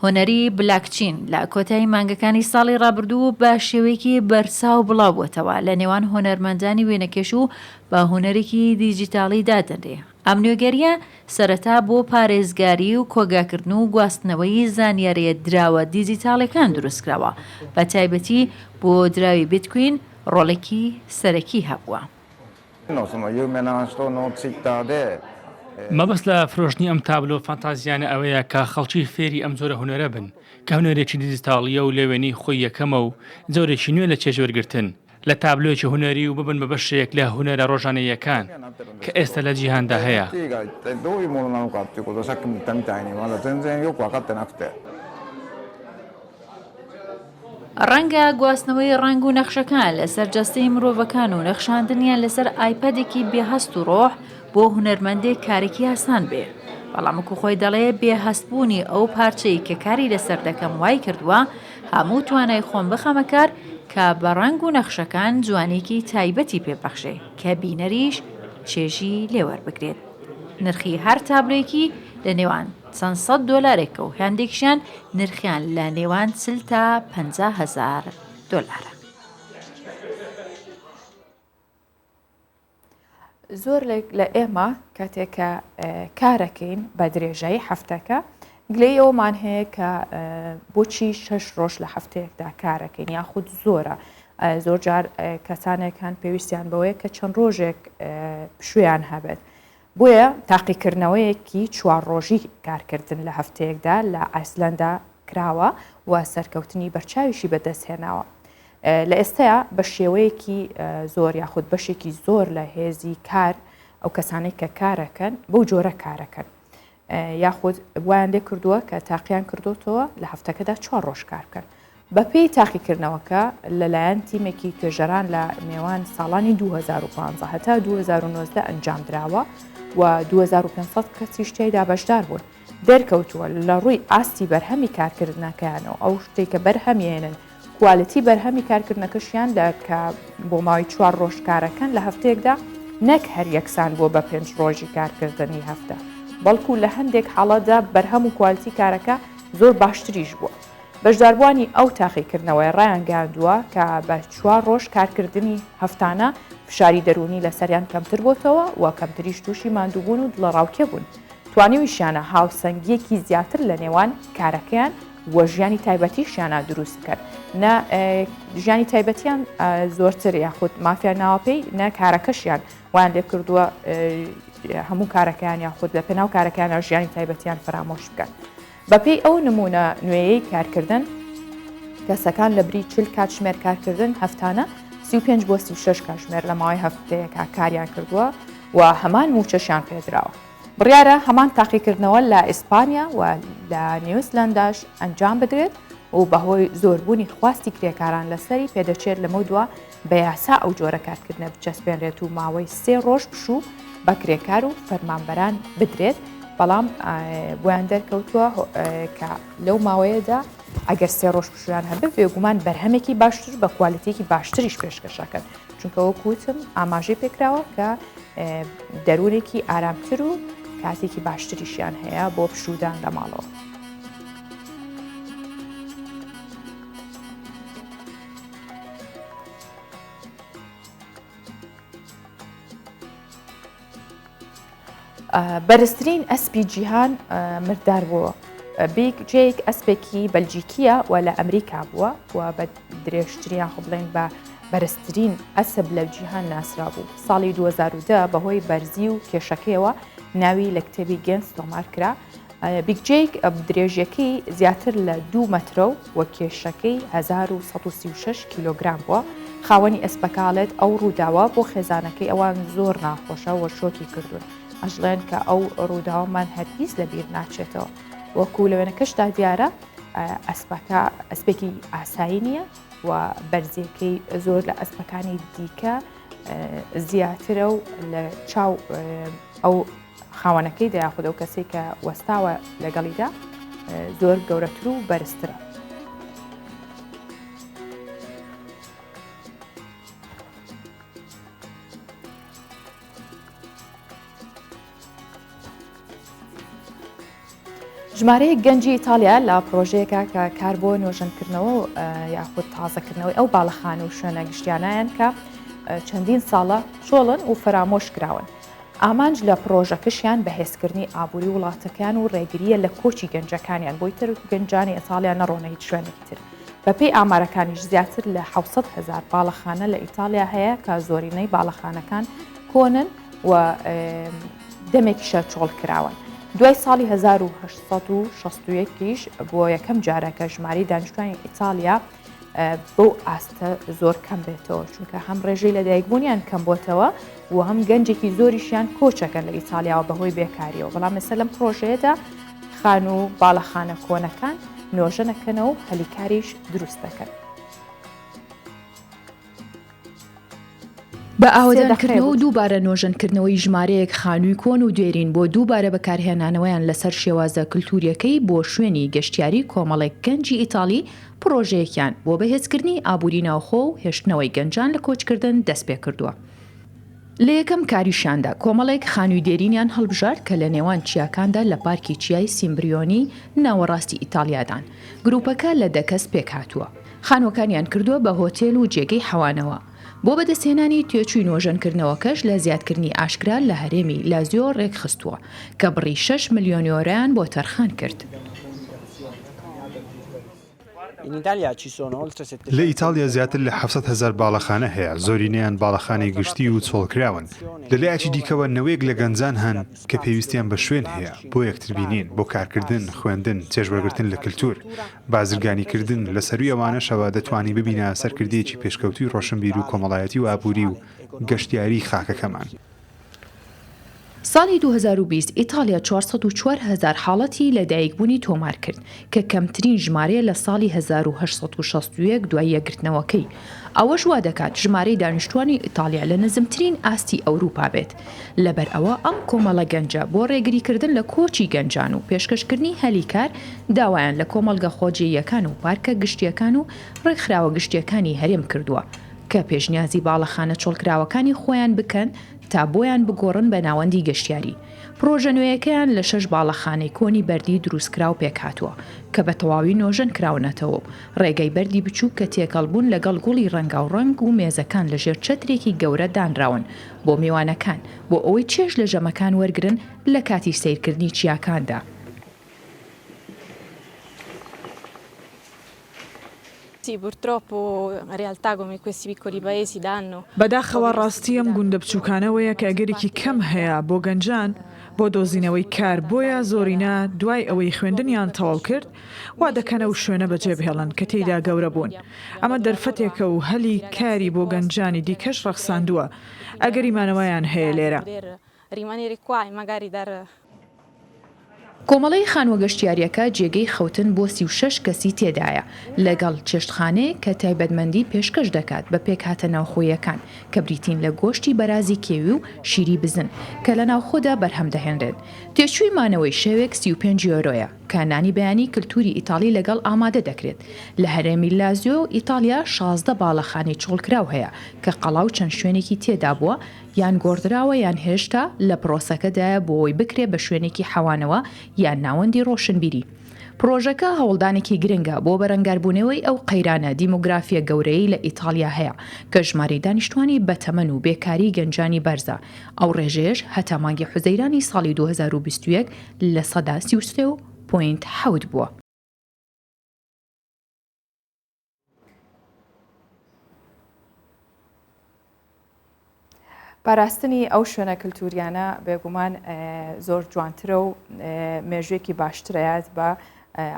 هۆنەری بلاکچین لە کۆتایی مانگەکانی ساڵی ڕابردوو بە شێوەیەکی بەرچاو بڵاوبووەتەوە لە نێوان هۆنەرمەندانی وێنەکێش و بە هۆنەرێکی دیجیتاڵی دادەنرێ. ئەم نوێگەریە سەرەتا بۆ پارێزگاری و کۆگاکردن و گواستنەوەی زانیاریە دراوە دیجیتاڵەکان دروستکراوە، بە تایبەتی بۆ دراوی بیتکوین ڕۆڵێکی سەرەکی هەبووە. مەبەست لە فرۆشتنی ئەم تابلۆ فانتازیانە ئەوەیە کە خەڵکی فێری ئەم جۆرە هونەرە بن کە هونەرێکی دیجیتاڵیە و لێوێنەی خۆی یەکەمە و جۆرێکی نوێ لە چێژوەرگرتن لە تابلۆیەکی هونەری و ببن بە بەشێک لە هونەرە ڕۆژانەیەکان کە ئێستا لە جیهاندا هەیە. ڕەنگە گواستنەوەی ڕنگ و نەخشەکان لەسەر جەستەی مرۆڤەکان و نەخشاندنیان لەسەر ئایپەدێکی بێهەست و ڕۆح بۆ هونەرمەندێک کارێکی ئاسان بێ. بەڵام وەکو خۆی دەڵێ بێهەستبوونی ئەو پارچەی کە کاری لەسەر دەکەم وای کردووە هەموو توانای خۆم بخەمە کار کە بە ڕنگ و نەخشەکان جوانێکی تایبەتی پێبەخشێ کە بینەریش چێژی لێوەربگرێت. نرخی هەر تابلۆیەکی لە نێوان چەند سەد دۆلارێکە و هەندێکیشیان نرخیان لە نێوان 40 تا 50,000 دۆلارە. زۆر لە ئێمە کاتێکە کارەکەین بە درێژایی هەفتەکە گلەی ئەومان هەیە کە بۆچی 6 ڕۆژ لە هەفتەیەکدا کارەکەین یاخود زۆرە. زۆر جار کەسانێکان پێویستیان بەوەیە کە چەند ڕۆژێک شوێیان هەبێت. بۆیە تاقیکردنەوەیەکی 4 ڕۆژی کارکردن لە هەفتەیەکدا لە ئایسلەندا کراوە و سەرکەوتنی بەرچاویشی بەدەستهێناوە. لە ئێستایا بە شێوەیەکی زۆر یاخود بەشێکی زۆر لە هێزی کار ئەو کەسانەی کە کارەکەن بەو جۆرە کارەکەن یاخود وایان لێ کردووە کە تاقییان کردوتەوە لە هەفتەکەدا 4 ڕۆژ کارکەن. بە پێی تاقیکردنەوەکە لەلایەن تیمێکی توێژەران لە نێوان ساڵانی 2015 هەتا 2019 ئەنجام درراوە و 2500 کەسی شتێدا بەشدار بوون. دەرکەوتووە لە ڕووی ئاستی بەرهەمی کارکردنەکەیانەوە ئەو شتێکە بەرهەمێنن کوالیتی بەرهەمی کارکردنەکەشیان لە کە بۆ ماوەی 4 ڕۆژ کارەکەن لە هەفتەیەکدا نەک هەر یەکسان بۆ بە 5 ڕۆژی کارکردنی هەفتە، بەڵکو لە هەندێک حاڵەتدا بەرهەم و کوالیتی کارەکە زۆر باشتریش بووە. بەشداربوانی ئەو تاقیکردنەوەی ڕایان گاندووە کە بە 4 ڕۆژ کارکردنی هەفتانە فشاری دەرونی لەسەریان کەمتر بۆتەوە و کەمتریش تووشی ماندووبوون و دڵەڕاوکێ بوون. توانیویشیانە هاوسەنگیەکی زیاتر لە نێوان کارەکەیان وە ژیانی تایبەتیشیانە دروست کرد. نە ژیانی تایبەتیان زۆرتر یاخود مافیان ناوەپەی نە کارەکەشیان وان لێ کردووە هەموو کارەکەیان یاخود لە پێناو کارەکەیانە ژیانی تایبەتیان فرامۆش بکەن. بەپێی ئەو نمونە نوێیەی کارکردن کەسەکان لە بری 40 کاتژمێر کارکردن هەفتانە 35 بۆ 36 کاتژمێر لە ماوەی هەفتەیەکە کاریان کردووە و هەمان موچەشیان پێدراوە. بڕیارە هەمان تاقیکردنەوە لە ئیسپانیا و لە نیوزیلەنداش ئەنجام بدرێت و بەهۆی زۆربوونی خواستی کرێکاران لەسەری پێدەچێت لەمە دووە بە یاسا ئەو جۆرە کارکردنە بچەسپێنرێت و ماوەی 3 ڕۆژ پشوو بە کرێکار و فەرمانبەران بدرێت. بەڵام بۆیان دەرکەوتووە کە لەو ماوەیەدا ئەگەر 3 ڕۆژ پشویان هەبێت بێگومان بەرهەمێکی باشتر بە کوالیتێکی باشتریش پێشکەشەکەن، چونکە وەکوتم ئاماژەی پێکراوە کە دەرونێکی ئارامتر و کاتێکی باشتریشیان هەیە بۆ پشودان لە ماڵەوە. بەرزترین ئەسپی جیهان مردار بووە. بیگ جێک ئەسپێکی بەلجیکیە و لە ئەمریکا بووە و بە درێژترین خۆ بڵێن بە بەرزترین ئەسب لە جیهان ناسرا بوو. ساڵی 2010 بەهۆی بەرزی و کێشەکەیەوە ناوی لە کتێبی گێنس تۆمار کرا بیگجێک درێژیەکەی زیاتر لە 2 مەترە و کێشەکەی 1136 کیلۆگرام بووە. خاوەنی ئەسپەکاڵێت ئەو ڕووداوە بۆ خێزانەکەی ئەوان زۆر ناخۆشە و شۆکی کردوون. ئەژڵێن کە ئەو ڕووداوەمان هەرگیز لەبیر ناچێتەوە. وەکو لە وێنەکەشدا دیارە ئەسپێکی ئاسایی نییە و بەرزیەکەی زۆر لە ئەسپەکانی دیکە زیاترە و لە چاو ئەو خاوەنەکەی دەیاخودە و کەسێک کە وەستاوە لەگەڵیدا زۆر گەورەتر و بەرزترە. ژمارەیە گەنجی ئیتالیا لە پرۆژەیەکە کە کار بۆ نۆژەنکردنەوە یاخود تازەکردنەوەی ئەو باڵەخانە و شوێنە گشتیانیان کە چەندین ساڵە چۆڵن و فرامۆش کراون. ئامانج لە پرۆژەکەشیان بەهێزکردنی ئابووری وڵاتەکان و ڕێگریە لە کۆچی گەنجەکانیان بۆی تر گەنجانی ئیتالیا نەڕۆنە هیچ شوێنێکی تر. بەپێی ئامارەکانیش زیاتر لە 700,000 باڵەخانە لە ئیتالیا هەیە کە زۆرینەی باڵەخانەکان کۆنن و دەمێکیشە چۆڵ کراون. دوای ساڵی 1861 بۆ یەکەم جارەکە ژماری دانیشتوانی ئیتالیا بۆ ئاستە زۆر کەم بێتەوە چونکە هەم ڕێژەی لە دایکبوونیان کەم بۆتەوە و هەم گەنجێکی زۆریشیان کۆچەکەن لە ئیتالیاوە بەهۆی بێکاریەوە. بەڵام مەسەر لەم پرۆژەیەدا خان و باڵەخانە کۆنەکان نۆژەنەکەنەوە و هەلیکاریش دروست دەکەن. بە ئاوەدانکردنەوە و دووبارە نۆژەنکردنەوەی ژمارەیەک خانووی کۆن و دوێرین بۆ دووبارە بەکارهێنانەوەیان لەسەر شێوازە کللتوریەکەی بۆ شوێنی گەشتیاری کۆمەڵێک گەنجی ئیتالی پرۆژەیەکیان بۆ بەهێزکردنی ئابووری ناوخۆ و هێشتنەوەی گەنجان لە کۆچکردن دەست پێ کردووە. لە یەکەم کاریشاندا کۆمەڵێک خانووی دێرینیان هەڵبژارد کە لە نێوان چیاکاندا لە پارکی چیای سیمبریۆنی ناوەڕاستی ئیتالیادان گروپەکە لە 10 کەس پێک هاتووە. خانوەکانیان کردووە بە هۆتێل و جێگەی حەوانەوە. بۆ بەدەستهێنانی توێچووی نۆژەنکردنەوەکەش لە زیادکردنی ئاشکرا لە هەرێمی لازیۆ ڕێکخستووە کە بڕی 6 ملیۆن یۆرۆیان بۆ تەرخان کرد. لە ئیتالیا زیاتر لە 700,000 باڵەخانە هەیە، زۆرینەیان باڵەخانەی گشتی و چۆڵکراون. لەلایەکی دیکەوە نەوەیەک لە گەنجان هەن کە پێویستیان بە شوێن هەیە بۆ یەکتربینین، بۆ کارکردن، خوێندن، چێژوەرگرتن لە کللتور، بازرگانیکردن لە سەروی ئەوانەشەوە دەتوانی ببینە سەرکردەیەکی پێشکەوتوی ڕۆشنبیر و کۆمەڵایەتی و ئابووری و گەشتیاری خاکەکەمان. ساڵی 2020 ئیتالیا 404,000 حاڵەتی لەدایکبوونی تۆمار کرد کە کەمترین ژمارەیە لە ساڵی 1861 دوای یەکگرتنەوەکەی. ئەوەش وا دەکات ژمارەی دانیشتوانی ئیتالیا لە نزمترین ئاستی ئەوروپا بێت. لەبەر ئەوە ئەم کۆمەڵە گەنجە بۆ ڕێگریکردن لە کۆچی گەنجان و پێشکەشکردنی هەلیکار داوایان لە کۆمەلگە خۆجێیەکان و پارکە گشتیەکان و ڕێکخراوە گشتیەکانی هەرێم کردووە کە پێشنیازی باڵەخانە چۆڵکراوەکانی خۆیان بکەن تا بۆیان بگۆڕن بە ناوەندی گەشتیاری. پرۆژە نوێیەکەیان لە 6 باڵەخانەی کۆنی بەردی دروستکرا و پێکهاتووە کە بە تەواوی نۆژەن کراونەتەوە. ڕێگەی بەردی بچووک کە تێکەڵبوون لەگەڵ گوڵی ڕەنگاوڕەنگ و مێزەکان لەژێر چەترێکی گەورە دانراون بۆ میوانەکان بۆ ئەوەی چێژ لە ژەمەکان وەرگرن لە کاتی سیرکردنی چیاکاندا. بەداخەوە ڕاستی ئەم گوندە بچووکانەوەیە کە ئەگەرێکی کەم هەیە بۆ گەنجان بۆ دۆزینەوەی کار بۆیە زۆرینە دوای ئەوەی خوێندنیان تەواو کرد وا دەکەنە و شوێنە بەجێبهێڵن کە تێیدا گەورە بوون. ئەمە دەرفەتێکە و هەلی کاری بۆ گەنجانی دیکەش ڕەخساندووە ئەگەری مانەوەیان هەیە لێرە. کۆمەڵەی خانوەگەشتیاریەکە جێگەی خەوتن بۆ 36 کەسی تێدایە لەگەڵ چێشتخانەیە کە تایبەتمەندی پێشکەش دەکات بە پێکهاتە ناوخۆیەکان کە بریتین لە گۆشتی بەرازی کێوی و شیری بزن کە لە ناوخۆدا بەرهەم دەهێنرێت. تێچووی مانەوەی شەوێک 35 یۆرۆیە کە نانی بەیانی کللتوری ئیتالی لەگەڵ ئامادە دەکرێت. لە هەرێمی لازیۆ و ئیتالیا 16 باڵەخانەی چۆڵکراو هەیە کە قەڵاو چەند شوێنێکی تێدا بووە یان گۆڕدراوە یان هێشتا لە پرۆسەکەدایە بۆ ئەوی بکرێ بە شوێنێکی حەوانەوە یان ناوەندی ڕۆشنبیری. پرۆژەکە هەوڵدانێکی گرنگە بۆ بەرەنگاربوونەوەی ئەو قەیرانە دیموگرافیە گەورەی لە ئیتالیا هەیە کە ژمارەی دانیشتوانی بەتەمەن و بێکاری گەنجانی بەرزە. ئەو ڕێژەیەش هەتا مانگی حوزەیرانی ساڵی 2021 لە 33.7 بووە. پاراستنی ئەو شوێنە کللتوریانە بێگومان زۆر جوانترە و مێژوێکی باشترەیات بە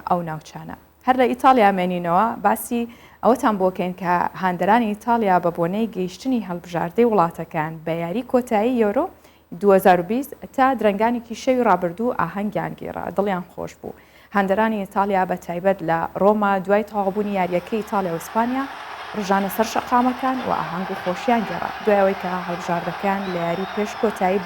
ئەو ناوچانە. هەر لە ئیتالیا مێنینەوە باسی ئەوەتان بۆکەین کە هاندەرانی ئیتالیا بە بۆنەی گەیشتنی هەڵبژاردەی وڵاتەکان بە یاری کۆتایی یۆرۆ 2020 تا درنگانێکی شەوی ڕابردوو ئاهەنگیان گێڕا دڵیان خۆش بوو. هاندەرانی ئیتالیا بە تایبەت لە ڕۆما دوای تەواوبوونی یاریەکەی ئیتالیا و ئیسپانیا ڕژانە سەر شەقامەکان و ئاهەنگ و خۆشیان گێڕا دوایەوەی کە هەڵبژاردەکان لە یاری پێش کۆتایی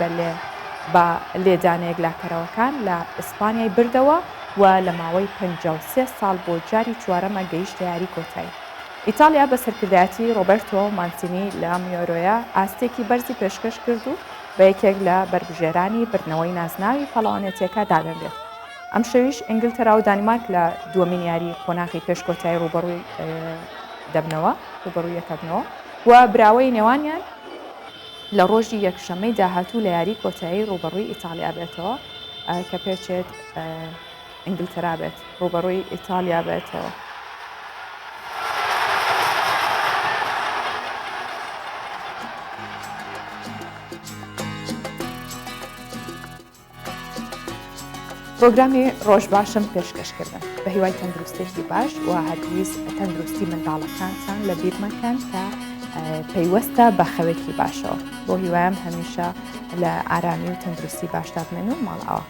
بە لێدانەیەک لاکەرەوەکان لە ئیسپانیای بردەوە و لە ماوەی 53 ساڵ بۆ جاری چوارەمە گەیشتە یاری کۆتایی. ئیتالیا بە سەرکردایەتی ڕۆبەرتۆ مانسینی لە میۆرۆیە ئاستێکی بەرزی پێشکەش کرد و بە یەکێک لە بربژێرانی بردنەوەی نازناوی پەڵەوانێتیەکە دادەنرێت. ئەم شەویش ئینگلتەرا و دانیمارک لە دووەمین یاری قۆناغی پێشکۆتایی ڕوبەڕووی دەبنەوە ڕوبەڕووی یەکەبنەوە و براوەی نێوانیان لە ڕۆژی یەکشەمەی داهاتوو لە یاری کۆتایی ڕوبەڕووی ئیتالیا بێتەوە کە پێچێت ئینگلتەرا بێت ڕوبەڕووی ئیتالیا بێتەوە. پرۆگرامی ڕۆژ باشم پێشکەشکردن بە هیوای تەندروستێکی باش و هەرگیز تەندروستی منداڵەکانتان لە بیر مەکەن کە پەیوەستە بە خەوێکی باشەوە بۆ هیوایم هەمیشە لە ئارامی و تەندروستی باشدا بمێن و ماڵەوە.